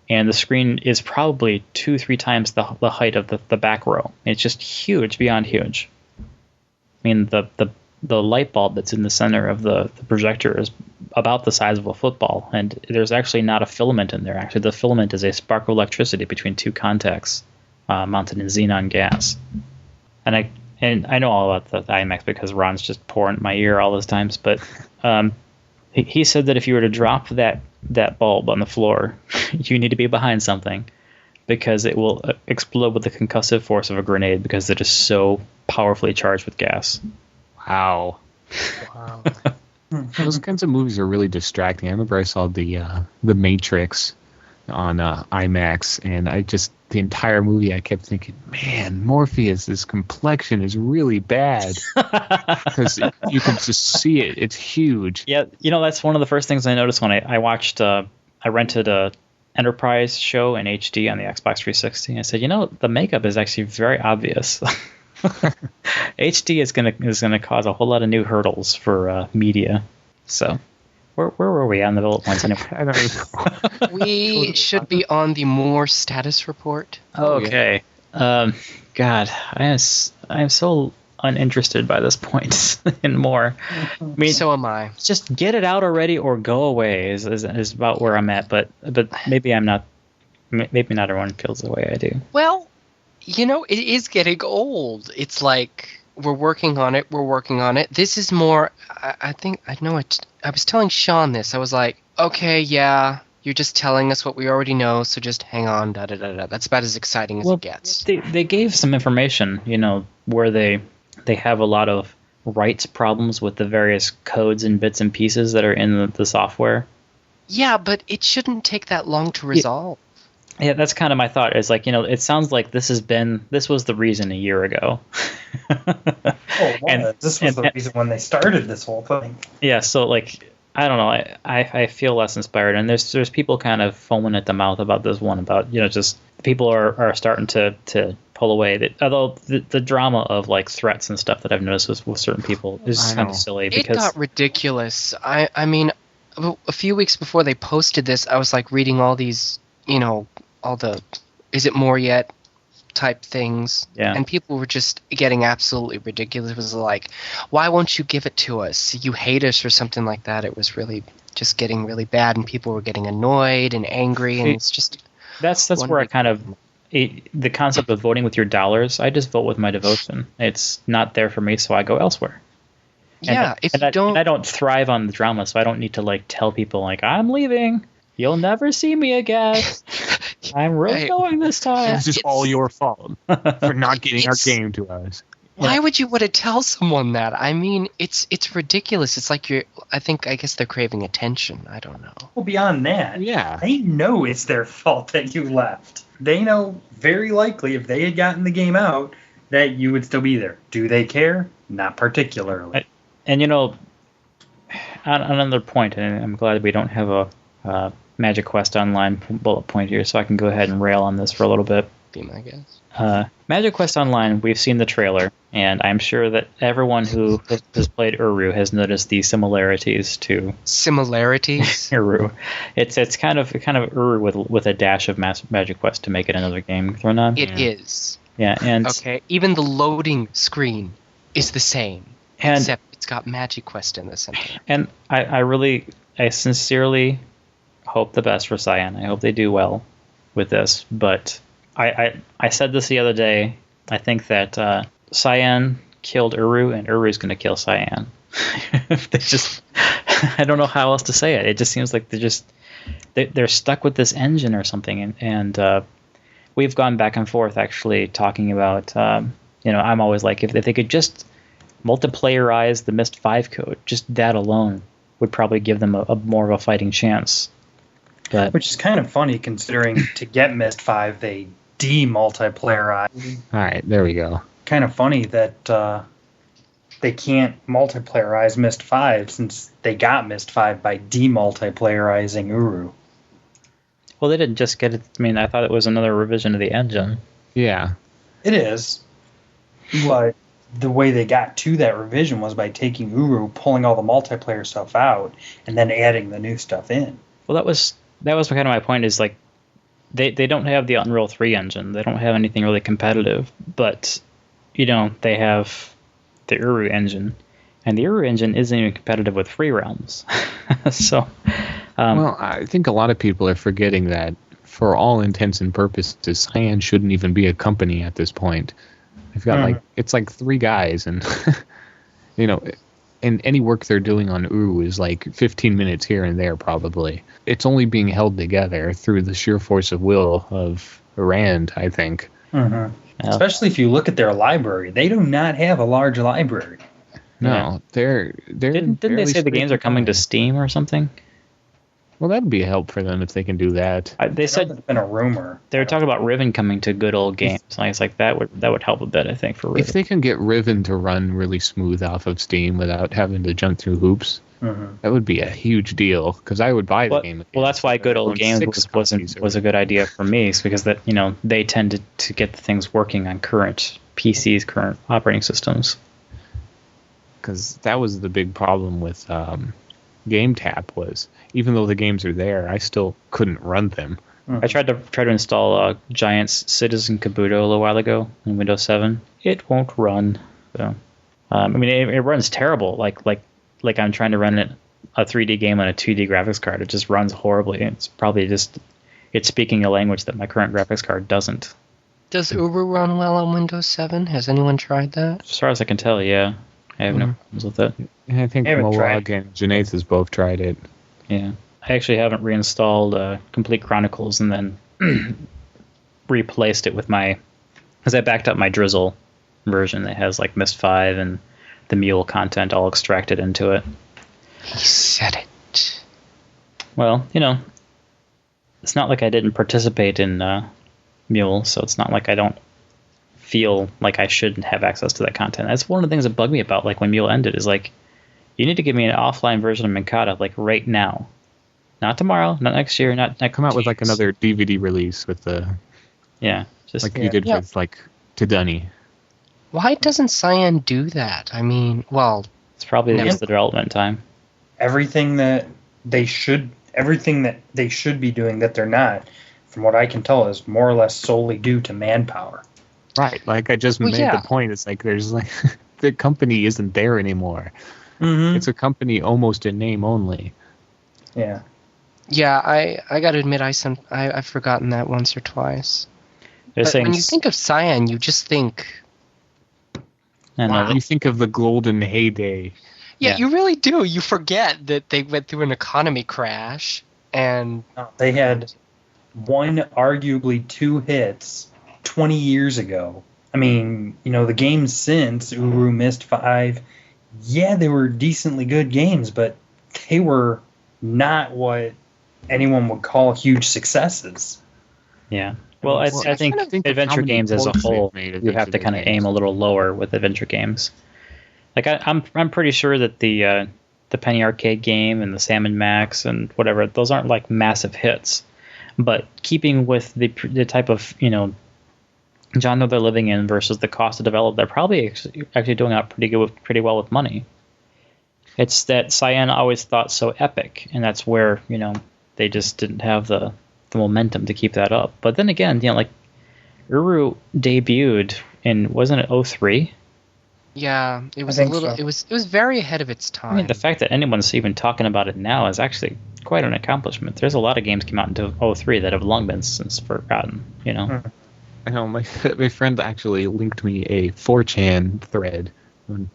C: And the screen is probably 2-3 times the height of the back row. It's just huge, beyond huge. I mean, the light bulb that's in the center of the projector is about the size of a football, and there's actually not a filament in there. Actually, the filament is a spark of electricity between two contacts mounted in xenon gas. And I know all about the IMAX because Ron's just pouring my ear all those times, but he said that if you were to drop that bulb on the floor, you need to be behind something because it will explode with the concussive force of a grenade because it is so powerfully charged with gas.
A: Wow. Those kinds of movies are really distracting. I remember I saw the Matrix on IMAX, and the entire movie I kept thinking, man, Morpheus, his complexion is really bad because you can just see it. It's huge.
C: Yeah, that's one of the first things I noticed when I watched. I rented a Enterprise show in HD on the Xbox 360. I said, the makeup is actually very obvious. HD is gonna cause a whole lot of new hurdles for media. So, where were we on the bullet points anyway?
A: I don't know.
B: We should be on the more status report.
C: Okay. God, I am so uninterested by this point in more. I mean,
B: So am I.
C: just get it out already or go away is about where I'm at. But maybe I'm not. Maybe not everyone feels the way I do.
B: Well, it is getting old. It's like we're working on it. This is more. I think I know it. I was telling Sean this. I was like, okay, yeah, you're just telling us what we already know, so just hang on. Da da da da. That's about as exciting as it gets.
C: They gave some information, where they have a lot of rights problems with the various codes and bits and pieces that are in the software.
B: Yeah, but it shouldn't take that long to resolve.
C: Yeah, that's kind of my thought. It's like, it sounds like this was the reason a year ago.
D: This was the reason when they started this whole thing.
C: Yeah, so like, I don't know. I feel less inspired, and there's people kind of foaming at the mouth about this one. About just people are starting to pull away. Although the drama of like threats and stuff that I've noticed with certain people is kind of silly.
B: It got ridiculous. I mean, a few weeks before they posted this, I was like reading all these, all the "is it more yet" type things, and people were just getting absolutely ridiculous. It was like, why won't you give it to us? You hate us or something like that. It was really just getting really bad, and people were getting annoyed and angry, and it's just
C: that's where I kind of the concept of voting with your dollars. I just vote with my devotion. It's not there for me, so I go elsewhere.
B: Yeah,
C: I don't thrive on the drama, so I don't need to like tell people like I'm leaving. You'll never see me again. I'm really going this time.
A: This is all your fault for not getting our game to us.
B: Why would you want to tell someone that? I mean, it's ridiculous. It's like I guess they're craving attention. I don't know.
D: Well, beyond that, they know it's their fault that you left. They know very likely if they had gotten the game out that you would still be there. Do they care? Not particularly.
C: And on another point, and I'm glad we don't have a Magic Quest Online bullet point here, so I can go ahead and rail on this for a little bit.
B: Be my guess.
C: Magic Quest Online, we've seen the trailer, and I'm sure that everyone who has played Uru has noticed the similarities to Uru. It's kind of Uru with a dash of Magic Quest to make it another game thrown on.
B: It is.
C: Yeah, and
B: okay, even the loading screen is the same, except it's got Magic Quest in the center.
C: And I sincerely hope the best for Cyan. I hope they do well with this, but I said this the other day. I think that Cyan killed Uru, and Uru's going to kill Cyan. I don't know how else to say it. It just seems like they're stuck with this engine or something, and we've gone back and forth actually talking about. I'm always like, if they could just multiplayerize the Myst 5 code, just that alone would probably give them a more of a fighting chance. But,
D: which is kind of funny considering to get Myst 5 they demultiplayerize.
A: All right, there we go.
D: Kind of funny that they can't multiplayerize Myst 5 since they got Myst 5 by demultiplayerizing Uru.
C: Well, they didn't just get it. I mean, I thought it was another revision of the engine.
A: Yeah.
D: It is, but the way they got to that revision was by taking Uru, pulling all the multiplayer stuff out, and then adding the new stuff in.
C: Well, that was kind of my point. Is like they don't have the Unreal 3 engine. They don't have anything really competitive, but they have the Uru engine, and the Uru engine isn't even competitive with Free Realms. So,
A: well, I think a lot of people are forgetting that for all intents and purposes, Cyan shouldn't even be a company at this point. They've got it's like 3 guys, and and any work they're doing on Uru is like 15 minutes here and there probably. It's only being held together through the sheer force of will of Rand, I think.
D: Mm-hmm. Yeah. Especially if you look at their library. They do not have a large library.
A: No, they're
C: Didn't they say the games are coming to Steam or something?
A: Well, that'd be a help for them if they can do that.
C: They said
D: it's been a rumor.
C: They were talking about Riven coming to good old games. And I was like, that would help a bit, I think, for Riven.
A: If they can get Riven to run really smooth off of Steam without having to jump through hoops, that would be a huge deal. Because I would buy the game.
C: Well, that's why good old games was a good idea for me, is because that they tended to get the things working on current PCs, current operating systems.
A: Because that was the big problem with GameTap was, even though the games are there, I still couldn't run them.
C: I tried to install Giant's Citizen Kabuto a little while ago in Windows 7. It won't run. So, it runs terrible. Like I'm trying to run a 3D game on a 2D graphics card. It just runs horribly. It's probably just it's speaking a language that my current graphics card doesn't.
B: Does Uru run well on Windows 7? Has anyone tried that?
C: As far as I can tell, yeah. I have no problems with it.
A: I think Moag and Janaith has both tried it.
C: Yeah. I actually haven't reinstalled Complete Chronicles and then replaced it with because I backed up my Drizzle version that has like Myst 5 and the Mule content all extracted into it.
B: He said it.
C: Well, it's not like I didn't participate in Mule, so it's not like I don't feel like I shouldn't have access to that content. That's one of the things that bugged me about like when Mule ended is like, you need to give me an offline version of Minkata like right now. Not tomorrow, not next year, not next
A: Come out
C: years.
A: with like another DVD release with the you did with like Tadunny.
B: Why doesn't Cyan do that?
C: It's probably just the development time.
D: Everything that they should be doing that they're not, from what I can tell, is more or less solely due to manpower.
A: Right, like I just made the point. It's like there's like the company isn't there anymore. Mm-hmm. It's a company almost in name only.
D: Yeah.
B: Yeah, I got to admit I've forgotten that once or twice. But when you think of Cyan, you just think.
A: Wow. You think of the golden heyday.
B: Yeah, you really do. You forget that they went through an economy crash and
D: they had one, arguably 2 hits 20 years ago. The games since Uru, Myst 5, they were decently good games, but they were not what anyone would call huge successes.
C: Yeah. Well, I think adventure games as a whole, you have to kind of aim a little lower with adventure games. Like I'm pretty sure that the Penny Arcade game and the Salmon Max and whatever, those aren't like massive hits. But keeping with the type of genre they're living in versus the cost to develop, they're probably actually doing out pretty well with money. It's that Cyan always thought so epic, and that's where they just didn't have the momentum to keep that up. But then again, like Uru debuted in, wasn't it 03?
B: Yeah, it was a little. So. It was very ahead of its time.
C: The fact that anyone's even talking about it now is actually quite an accomplishment. There's a lot of games came out into 03 that have long been since forgotten.
A: I know my friend actually linked me a 4chan thread.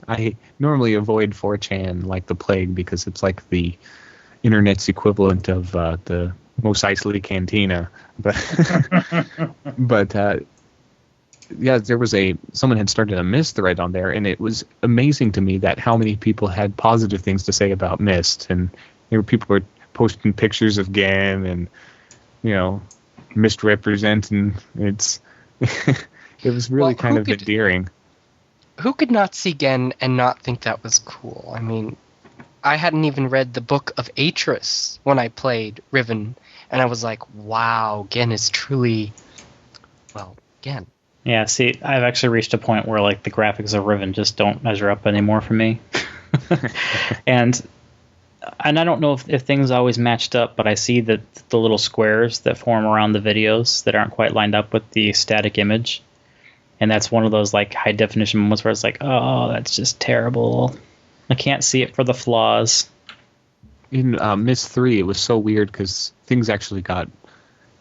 A: I normally avoid 4chan like the plague because it's like the internet's equivalent of the Mos Eisley Cantina, but there was someone had started a Myst thread on there, and it was amazing to me that how many people had positive things to say about Myst, and people were posting pictures of Gen and Myst representing. It was really kind of endearing.
B: who could not see Gen and not think that was cool? I mean, I hadn't even read the book of Atris when I played Riven, and I was like, wow, Gen is truly, well, Gen.
C: Yeah, see, I've actually reached a point where like the graphics of Riven just don't measure up anymore for me. and I don't know if things always matched up, but I see that the little squares that form around the videos that aren't quite lined up with the static image. And that's one of those like high definition moments where it's like, oh, that's just terrible. I can't see it for the flaws.
A: In Myst 3, it was so weird because things actually got,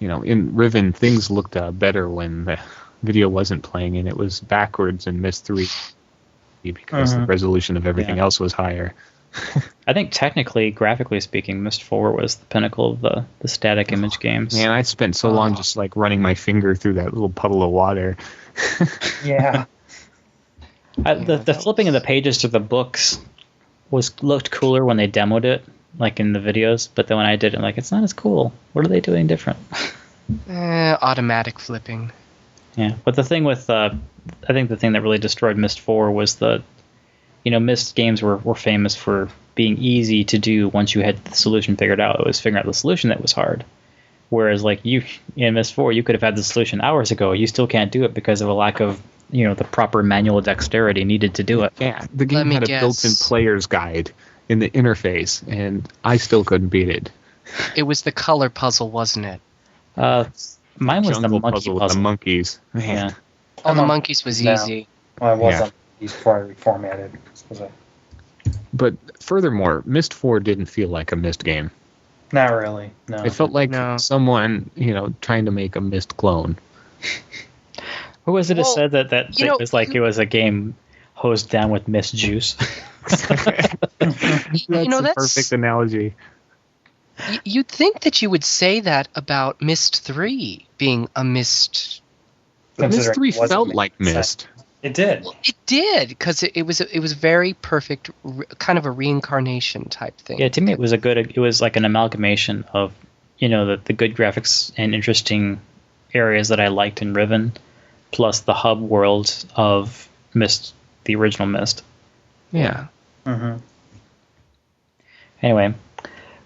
A: in Riven, things looked better when the video wasn't playing, and it was backwards in Myst 3 because the resolution of everything else was higher.
C: I think technically, graphically speaking, Myst 4 was the pinnacle of the static image games.
A: Man, I spent so long just like running my finger through that little puddle of water.
D: Yeah.
C: The flipping of the pages to the books looked cooler when they demoed it, like in the videos. But then when I did it, I'm like, it's not as cool. What are they doing different?
B: Automatic flipping.
C: Yeah, but the thing with, I think the thing that really destroyed Myst 4 was Myst games were famous for being easy to do once you had the solution figured out. It was figuring out the solution that was hard. Whereas, like, in Myst 4, you could have had the solution hours ago. You still can't do it because of a lack of, the proper manual dexterity needed to do it.
A: Yeah, the game had a built-in player's guide in the interface, and I still couldn't beat it.
B: It was the color puzzle, wasn't it?
C: Mine was the monkey puzzle.
A: With the monkeys. Man.
C: Yeah.
B: Oh, the monkeys was easy.
D: Well, I was on these before I reformatted.
A: But furthermore, Myst 4 didn't feel like a Myst game.
D: Not really. No.
A: It felt like someone, trying to make a Myst clone.
C: Who was it who said that it was like it was a game hosed down with Myst juice?
A: That's a perfect analogy.
B: You'd think that you would say that about Myst 3 being a Myst.
A: Myst 3 felt like Myst.
D: It did.
B: Well, it did, because it was very perfect, kind of a reincarnation type thing.
C: Yeah, to me it was like an amalgamation of, the good graphics and interesting areas that I liked in Riven, plus the hub world of Myst, the original Myst.
B: Yeah.
D: Mm-hmm.
C: Anyway,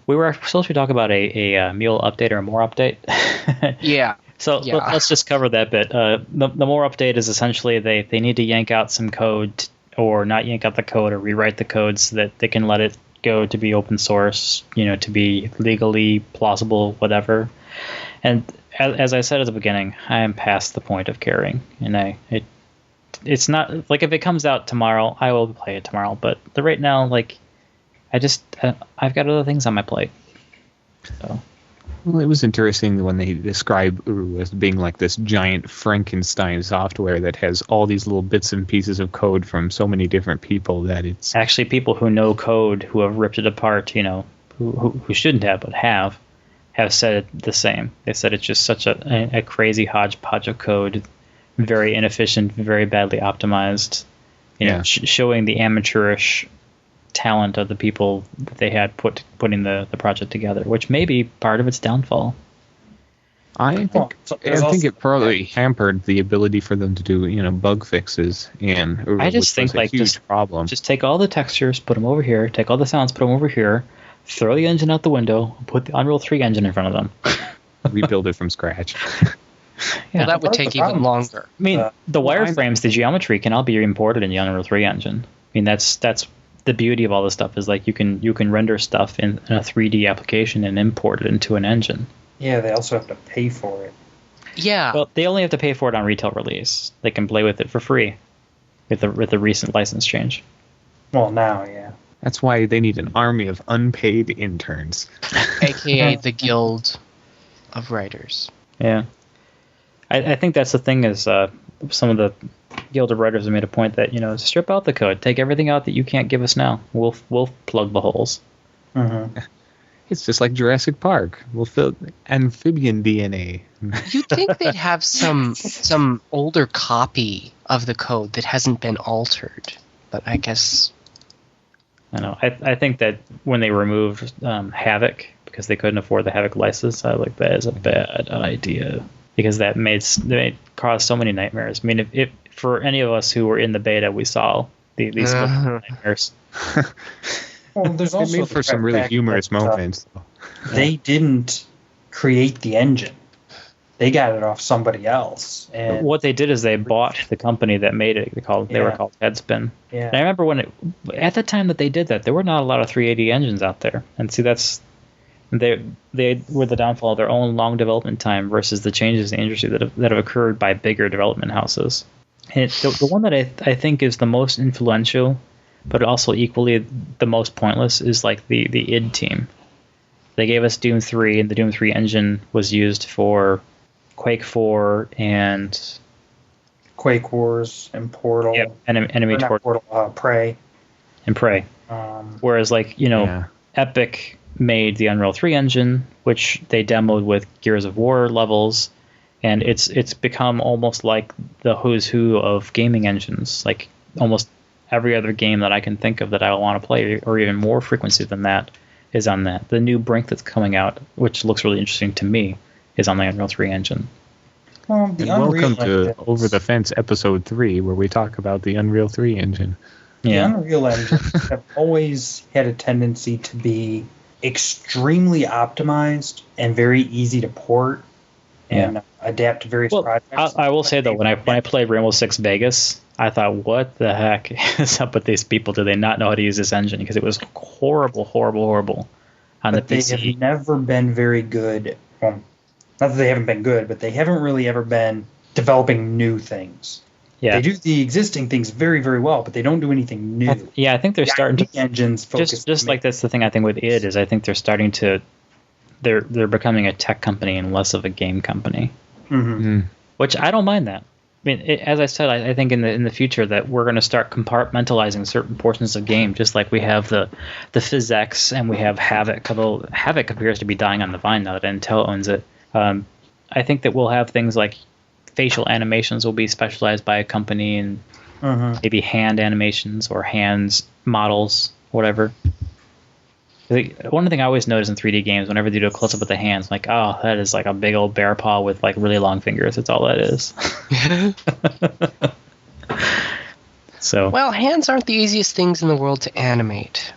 C: we were supposed to talk about a Mule update or a more update.
B: Yeah.
C: So let's just cover that bit. The more update is essentially they need to yank out some code, or not yank out the code, or rewrite the code so that they can let it go to be open source, to be legally plausible, whatever. And as I said at the beginning, I am past the point of caring, and it's not like if it comes out tomorrow, I will play it tomorrow. But right now, like, I've got other things on my plate. So.
A: Well, it was interesting when they describe Uru as being like this giant Frankenstein software that has all these little bits and pieces of code from so many different people that it's
C: actually people who know code, who have ripped it apart, who shouldn't have, but have said it the same. They said it's just such a crazy hodgepodge of code, very inefficient, very badly optimized, showing the amateurish talent of the people that they had putting the project together, which may be part of its downfall.
A: I think it probably hampered the ability for them to do bug fixes, and
C: I just think like
A: huge problem.
C: Just take all the textures, put them over here, take all the sounds, put them over here, throw the engine out the window, put the Unreal 3 engine in front of them,
A: rebuild it from scratch.
B: Well, that would take even longer.
C: I mean, the wireframes, the geometry can all be imported in the Unreal 3 engine. I mean, that's the beauty of all this stuff is like you can render stuff in a 3D application and import it into an engine.
D: Yeah, they also have to pay for it.
B: Yeah.
C: Well, they only have to pay for it on retail release. They can play with it for free with the recent license change.
D: Well, now, yeah.
A: That's why they need an army of unpaid interns.
B: AKA the Guild of Writers.
C: Yeah. I think that's the thing is some of the Guild of Writers have made a point that, strip out the code. Take everything out that you can't give us now. We'll plug the holes.
D: Mm-hmm.
A: It's just like Jurassic Park. We'll fill amphibian DNA.
B: You'd think they'd have some older copy of the code that hasn't been altered, but I guess...
C: I know. I think that when they removed Havoc, because they couldn't afford the Havoc license, I like that as a bad idea. because that caused so many nightmares. I mean, if for any of us who were in the beta, we saw these nightmares.
D: Well, there's also
A: It made for some really humorous moments.
D: They didn't create the engine. They got it off somebody else. And
C: what they did is they bought the company that made it. They were called Headspin.
D: Yeah.
C: And I remember at the time that they did that, there were not a lot of 380 engines out there. And see, they were the downfall of their own long development time versus the changes in the industry that have occurred by bigger development houses. And the one that I think is the most influential, but also equally the most pointless, is like the id team. They gave us Doom 3, and the Doom 3 engine was used for Quake 4 and
D: Quake Wars and Portal.
C: Yep, Enemy
D: Portal, Prey.
C: And Prey. Whereas, Epic made the Unreal 3 engine, which they demoed with Gears of War levels, and it's become almost like the who's who of gaming engines. Like almost every other game that I can think of that I want to play, or even more frequency than that, is on that. The new Brink that's coming out, which looks really interesting to me, is on the Unreal 3 engine.
D: Well,
A: welcome to Over the Fence episode 3, where we talk about the Unreal 3 engine.
D: The Unreal engines have always had a tendency to be extremely optimized and very easy to port and adapt to various projects.
C: I will say though, when I played Rainbow Six Vegas, I thought, what the heck is up with these people? Do they not know how to use this engine? Because it was horrible on the PC.
D: They have never been very good. Well, not that they haven't been good, but they haven't really ever been developing new things. Yeah. They do the existing things very, very well, but they don't do anything new.
C: I think they're starting to
D: engines focus.
C: Just like that's the thing I think with id is I think they're starting to they're becoming a tech company and less of a game company.
D: Mm-hmm.
C: Which I don't mind that. I mean, as I said, I think in the future that we're going to start compartmentalizing certain portions of game, just like we have the PhysX and we have Havoc. Although Havoc appears to be dying on the vine now that Intel owns it. I think that we'll have things like facial animations will be specialized by a company, and maybe hand animations or hands models, whatever. One thing I always notice in 3D games, whenever they do a close up with the hands, I'm like, oh, that is like a big old bear paw with like really long fingers. That's all that is. So.
B: Well, hands aren't the easiest things in the world to animate.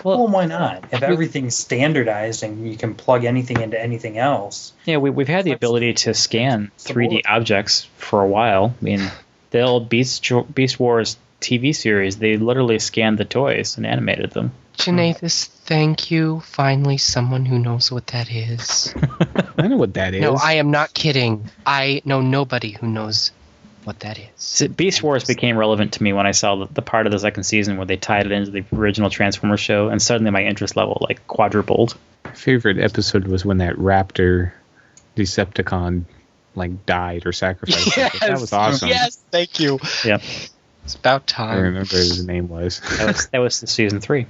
D: Well, why not? If everything's standardized and you can plug anything into anything else.
C: Yeah, we've had the ability to scan 3D objects for a while. I mean, the old Beast Wars TV series, they literally scanned the toys and animated them.
B: Janathus, thank you. Finally, someone who knows what that is.
A: I know what that is.
B: No, I am not kidding. I know nobody who knows what that is.
C: So Beast Wars became relevant to me when I saw the part of the second season where they tied it into the original Transformers show, and suddenly my interest level like quadrupled.
A: My favorite episode was when that Raptor Decepticon like died or sacrificed.
B: Yes,
A: that was awesome.
B: Yes, thank you.
C: Yeah,
B: it's about time.
A: I remember what his name was.
C: That was season 3.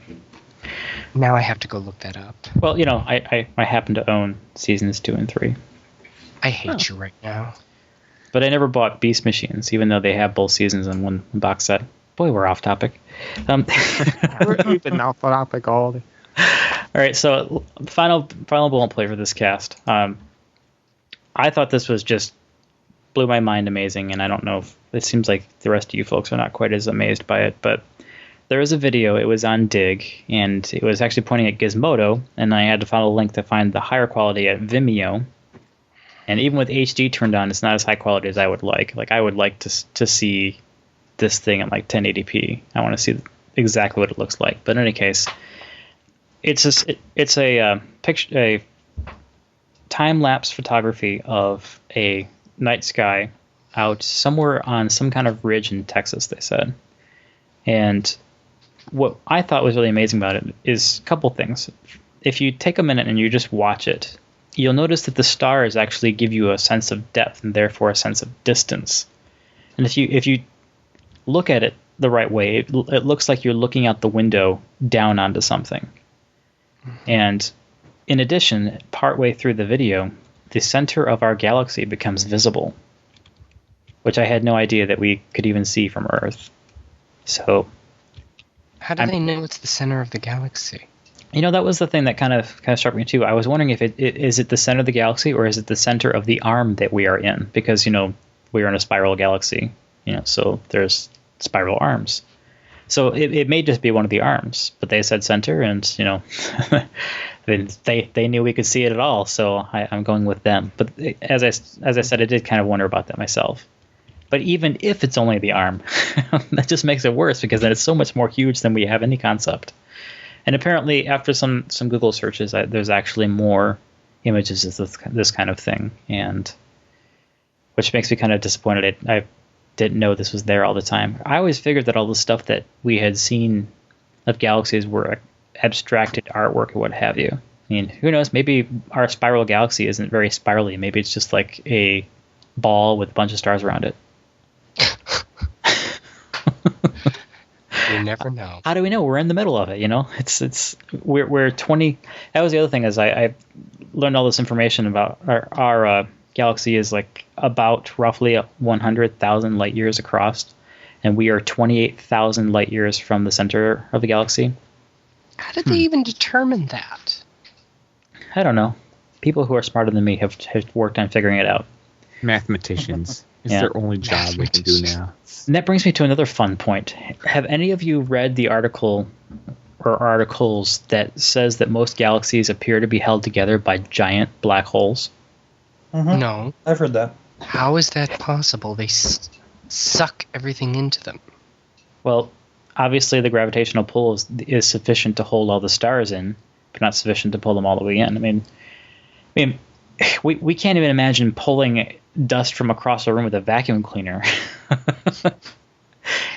B: Now I have to go look that up.
C: Well, I happen to own seasons 2 and 3.
B: I hate you right now.
C: But I never bought Beast Machines, even though they have both seasons in one box set. Boy, we're off topic.
A: We've been off topic all day.
C: All right, so final bullet play for this cast. I thought this was just blew my mind amazing, and I don't know if it seems like the rest of you folks are not quite as amazed by it, but there was a video. It was on Dig, and it was actually pointing at Gizmodo, and I had to follow a link to find the higher quality at Vimeo. And even with HD turned on, it's not as high quality as I would like. Like I would like to see this thing at like 1080p. I want to see exactly what it looks like. But in any case, it's a picture, a time lapse photography of a night sky out somewhere on some kind of ridge in Texas. They said, and what I thought was really amazing about it is a couple things. If you take a minute and you just watch it, you'll notice that the stars actually give you a sense of depth and therefore a sense of distance. And if you look at it the right way, it looks like you're looking out the window down onto something. And in addition, partway through the video, the center of our galaxy becomes visible, which I had no idea that we could even see from Earth. So,
B: how do they know it's the center of the galaxy?
C: That was the thing that kind of struck me too. I was wondering if is it the center of the galaxy or is it the center of the arm that we are in? Because we are in a spiral galaxy, so there's spiral arms. So it may just be one of the arms, but they said center, and they knew we could see it at all. So I'm going with them. But as I said, I did kind of wonder about that myself. But even if it's only the arm, that just makes it worse because then it's so much more huge than we have any concept. And apparently, after some Google searches, there's actually more images of this kind of thing, and which makes me kind of disappointed. I didn't know this was there all the time. I always figured that all the stuff that we had seen of galaxies were abstracted artwork or what have you. I mean, who knows? Maybe our spiral galaxy isn't very spirally. Maybe it's just like a ball with a bunch of stars around it.
B: You never know.
C: How do we know? We're in the middle of it, we're 20. That was the other thing is I learned all this information about our galaxy is like about roughly 100,000 light years across, and we are 28,000 light years from the center of the galaxy.
B: How did they even determine that?
C: I don't know. People who are smarter than me have worked on figuring it out.
A: Mathematicians. It's
C: Yeah.
A: their only job they can do now.
C: And that brings me to another fun point. Have any of you read the article or articles that says that most galaxies appear to be held together by giant black holes?
D: Mhm.
B: No.
D: I've heard that.
B: How is that possible? They suck everything into them.
C: Well, obviously the gravitational pull is sufficient to hold all the stars in, but not sufficient to pull them all the way in. I mean, we can't even imagine pulling dust from across a room with a vacuum cleaner.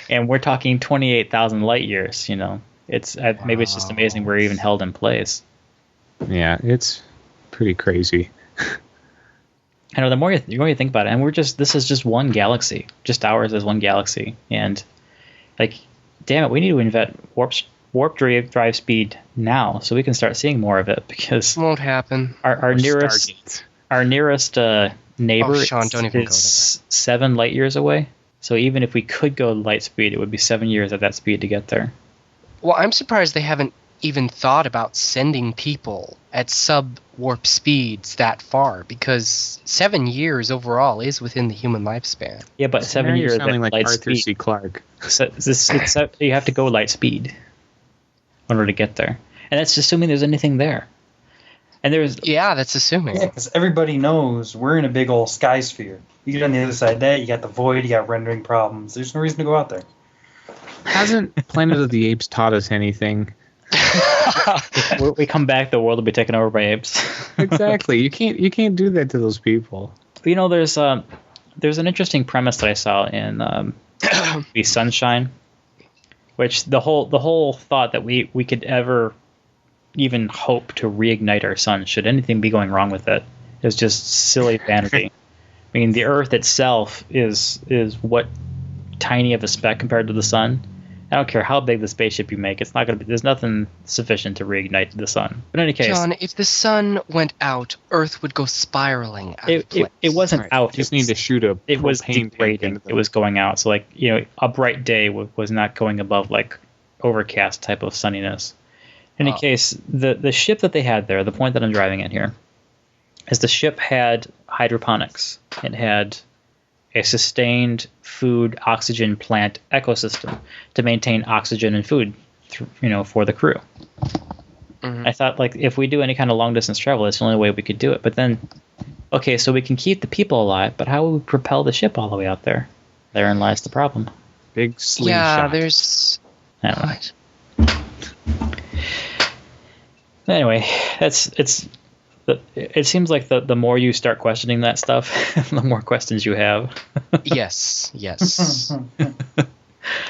C: And we're talking 28,000 light years, It's maybe it's just amazing we're even held in place.
A: Yeah, it's pretty crazy.
C: I know the more you think about it, and this is just one galaxy. Just ours is one galaxy. And damn it, we need to invent warp drive speed now so we can start seeing more of it because
B: Won't happen.
C: our nearest neighbor
B: Sean, don't even go
C: is 7 light years away. So even if we could go light speed, it would be 7 years at that speed to get there.
B: Well, I'm surprised they haven't even thought about sending people at sub-warp speeds that far, because 7 years overall is within the human lifespan.
C: Yeah, but 7
A: Now you're
C: years
A: sounding
C: at
A: like
C: light
A: Arthur
C: speed.
A: C. Clarke.
C: So you have to go light speed in order to get there. And that's assuming there's anything there. And
B: Yeah, that's assuming.
D: Yeah, because everybody knows we're in a big old sky sphere. You get on the other side of that, you got the void, you got rendering problems. There's no reason to go out there.
A: Hasn't Planet of the Apes taught us anything?
C: we come back, the world will be taken over by apes.
A: Exactly. You can't do that to those people.
C: There's an interesting premise that I saw in the Sunshine, which the whole thought that we could ever even hope to reignite our sun, should anything be going wrong with it, is just silly vanity. I mean, the Earth itself is what tiny of a speck compared to the sun. I don't care how big the spaceship you make; it's not going to be. There's nothing sufficient to reignite the sun. But in any case,
B: John, if the sun went out, Earth would go spiraling out of place.
C: it wasn't
B: Right.
C: out.
A: Just need to shoot a
C: It was
A: propane tank
C: degrading.
A: into them.
C: It was going out. So a bright day was not going above overcast type of sunniness. In any case, the ship that they had there, the point that I'm driving at here, is the ship had hydroponics. It had a sustained food oxygen plant ecosystem to maintain oxygen and food, for the crew.
B: Mhm.
C: I thought, if we do any kind of long distance travel, it's the only way we could do it. But then, okay, so we can keep the people alive, but how will we propel the ship all the way out there? Therein lies the problem.
A: Big slingshot.
B: Yeah, there's...
C: I don't know. Anyway, it seems like the more you start questioning that stuff, the more questions you have.
B: Yes.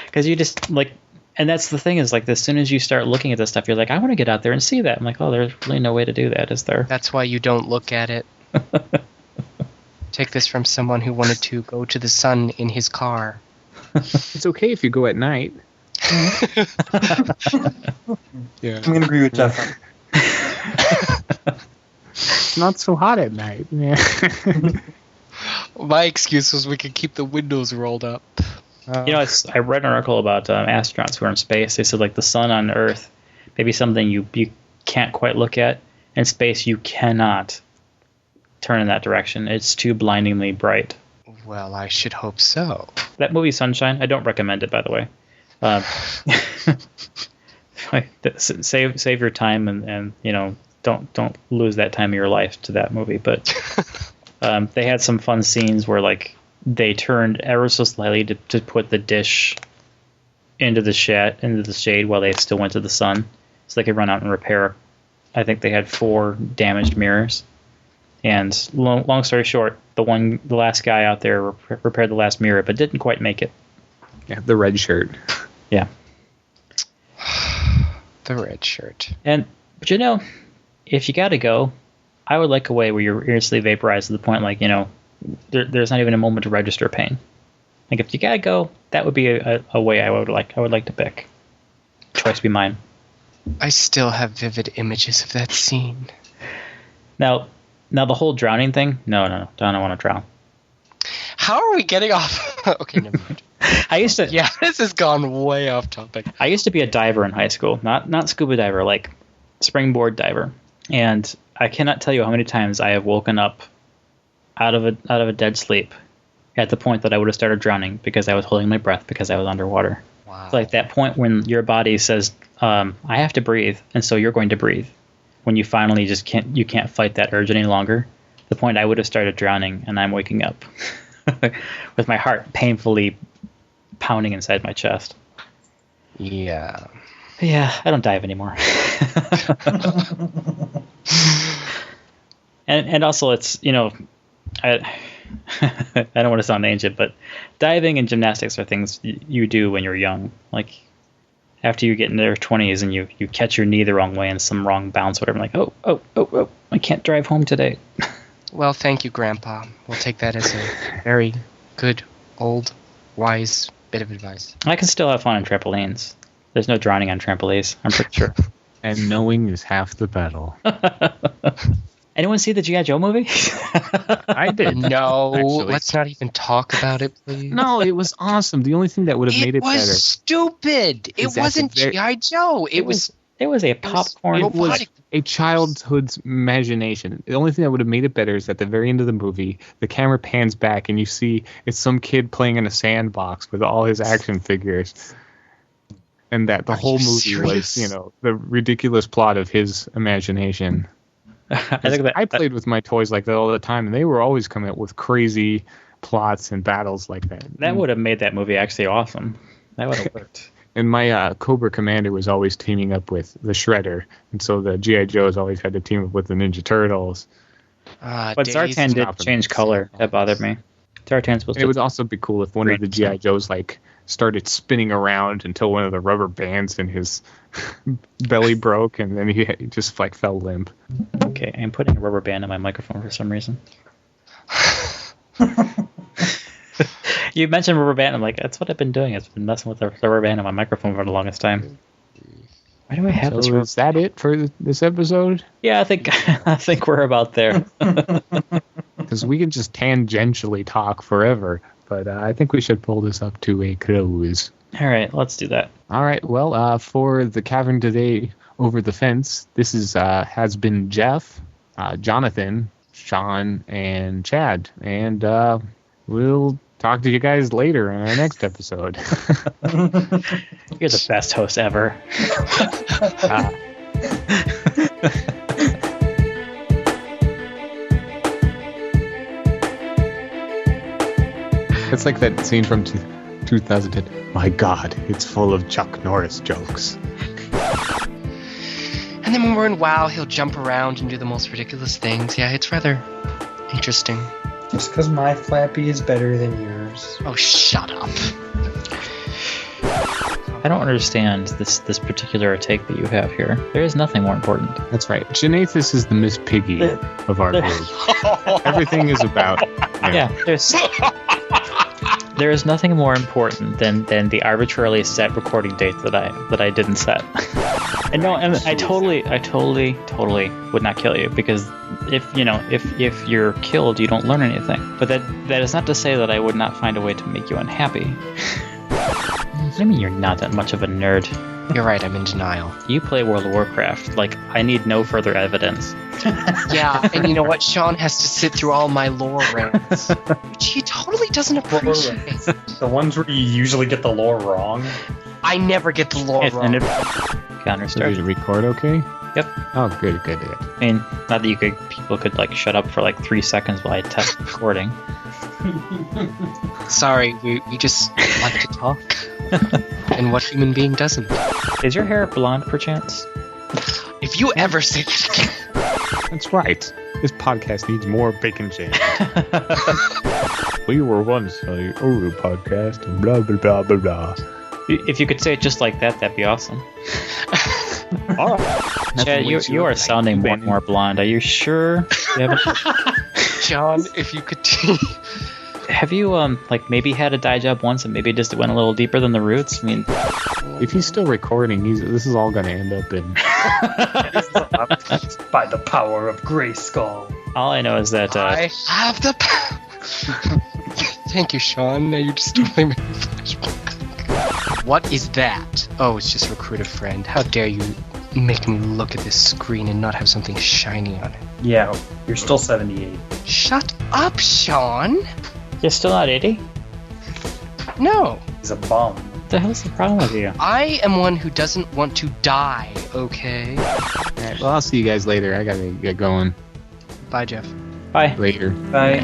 C: Because you just and that's the thing is as soon as you start looking at this stuff, you're like, I want to get out there and see that. I'm like, oh, there's really no way to do that, is there?
B: That's why you don't look at it. Take this from someone who wanted to go to the sun in his car.
A: It's okay if you go at night. Yeah.
D: I'm going to agree with Jeff.
A: It's not so hot at night. Yeah.
B: My excuse was we could keep the windows rolled up.
C: I read an article about astronauts who are in space. They said the sun on Earth, maybe something you can't quite look at. In space, you cannot turn in that direction. It's too blindingly bright.
B: Well, I should hope so.
C: That movie Sunshine, I don't recommend it, by the way. Save your time and don't lose that time of your life to that movie. But they had some fun scenes where like they turned ever so slightly to put the dish into the shade while they still went to the sun, so they could run out and repair. I think they had 4 damaged mirrors. And long story short, the last guy out there repaired the last mirror, but didn't quite make it.
A: Yeah, the red shirt.
C: Yeah.
B: The red shirt.
C: But if you gotta go, I would like a way where you're instantly vaporized to the point like, there's not even a moment to register pain. Like if you gotta go, that would be a way I would like to pick. Choice be mine.
B: I still have vivid images of that scene.
C: Now the whole drowning thing, no, I don't want to drown.
B: How are we getting off? Okay, never mind. Yeah, this has gone way off topic.
C: I used to be a diver in high school, not scuba diver, like springboard diver. And I cannot tell you how many times I have woken up out of a dead sleep at the point that I would have started drowning because I was holding my breath because I was underwater.
B: Wow.
C: It's like that point when your body says, I have to breathe, and so you're going to breathe. When you finally just can't fight that urge any longer. The point I would have started drowning, and I'm waking up with my heart painfully pounding inside my chest.
B: Yeah.
C: Yeah, I don't dive anymore. and also it's, I don't want to sound ancient, but diving and gymnastics are things you do when you're young. Like after you get into your 20s and you catch your knee the wrong way and some wrong bounce, whatever, I'm like, oh, I can't drive home today.
B: Well, thank you, Grandpa. We'll take that as a very good, old, wise bit of advice.
C: I can still have fun on trampolines. There's no drowning on trampolines, I'm pretty sure.
A: And knowing is half the battle.
C: Anyone see the G.I. Joe movie?
A: I did.
B: No,
A: actually.
B: Let's not even talk about it, please.
A: No, it was awesome. The only thing that would have made it better.
B: It was stupid. It wasn't G.I. Joe. It was
C: a popcorn.
A: It was a childhood's imagination. The only thing that would have made it better is at the very end of the movie, the camera pans back and you see it's some kid playing in a sandbox with all his action figures. And that the whole movie was, the ridiculous plot of his imagination. I played with my toys like that all the time, and they were always coming up with crazy plots and battles like that.
C: That would have made that movie actually awesome. That would have worked.
A: And my Cobra Commander was always teaming up with the Shredder, and so the G.I. Joes always had to team up with the Ninja Turtles.
C: But Zartan did change color. That bothered me. Zartan's supposed to...
A: It would also be cool if one of the G.I. Joes started spinning around until one of the rubber bands in his belly broke, and then he just fell limp.
C: Okay, I'm putting a rubber band on my microphone for some reason. You mentioned rubber band. I'm like, that's what I've been doing. I've been messing with the rubber band on my microphone for the longest time. Why do I have this?
A: Is that it for this episode?
C: Yeah, I think we're about there.
A: Because we can just tangentially talk forever, but I think we should pull this up to a close.
C: All right, let's do that.
A: All right, well, for the Cavern Today Over the Fence, this has been Jeff, Jonathan, Sean, and Chad, and we'll talk to you guys later in our next episode.
C: You're the best host ever.
A: It's like that scene from 2010. My God, it's full of Chuck Norris jokes.
B: And then when we're in WoW, he'll jump around and do the most ridiculous things. Yeah, it's rather interesting.
D: Just because my Flappy is better than yours.
B: Oh, shut up.
C: I don't understand this particular take that you have here. There is nothing more important.
A: That's right. Janathus is the Miss Piggy of our group. Everything is about...
C: Yeah, there is nothing more important than the arbitrarily set recording date that I didn't set. And I totally would not kill you, because if you're killed, you don't learn anything. But that is not to say that I would not find a way to make you unhappy. I mean, you're not that much of a nerd.
B: You're right, I'm in denial.
C: You play World of Warcraft. Like, I need no further evidence.
B: Yeah, and you know what? Sean has to sit through all my lore rants, which he totally doesn't appreciate.
D: The ones where you usually get the lore wrong.
B: I never get the lore
C: It's
B: wrong.
C: ended.
A: So
C: Counter-Strike.
A: did it record okay?
C: Yep.
A: Oh, good.
C: I mean, not that people could like shut up for like 3 seconds while I test recording.
B: Sorry, we just like to talk. And what human being doesn't?
C: Is your hair blonde, perchance?
B: If you ever say that again,
A: That's right. This podcast needs more bacon jam. We were once a Uru podcast and blah, blah, blah, blah, blah.
C: If you could say it just like that, that'd be awesome.
A: All right.
C: Chad, you are sounding more and more blonde. Are you sure? You haven't...
B: John, if you could.
C: Have you like maybe had a dye job once and maybe it just went a little deeper than the roots? I mean,
A: If he's still recording, this is all going to end up in...
D: By the power of Grayskull.
C: all I know is that
B: I have the power. Thank you, Sean. Now you just totally made me flashback. What is that? Oh, it's just recruit a friend. How dare you make me look at this screen and not have something shiny on it?
D: Yeah, you're still 78.
B: Shut up, Sean.
C: you're still not 80.
B: No,
D: He's a bum.
C: What the hell's the problem with you?
B: I am one who doesn't want to die, okay?
A: All right, well, I'll see you guys later. I got to get going
B: Bye, Jeff.
C: Bye.
A: later.
D: Bye.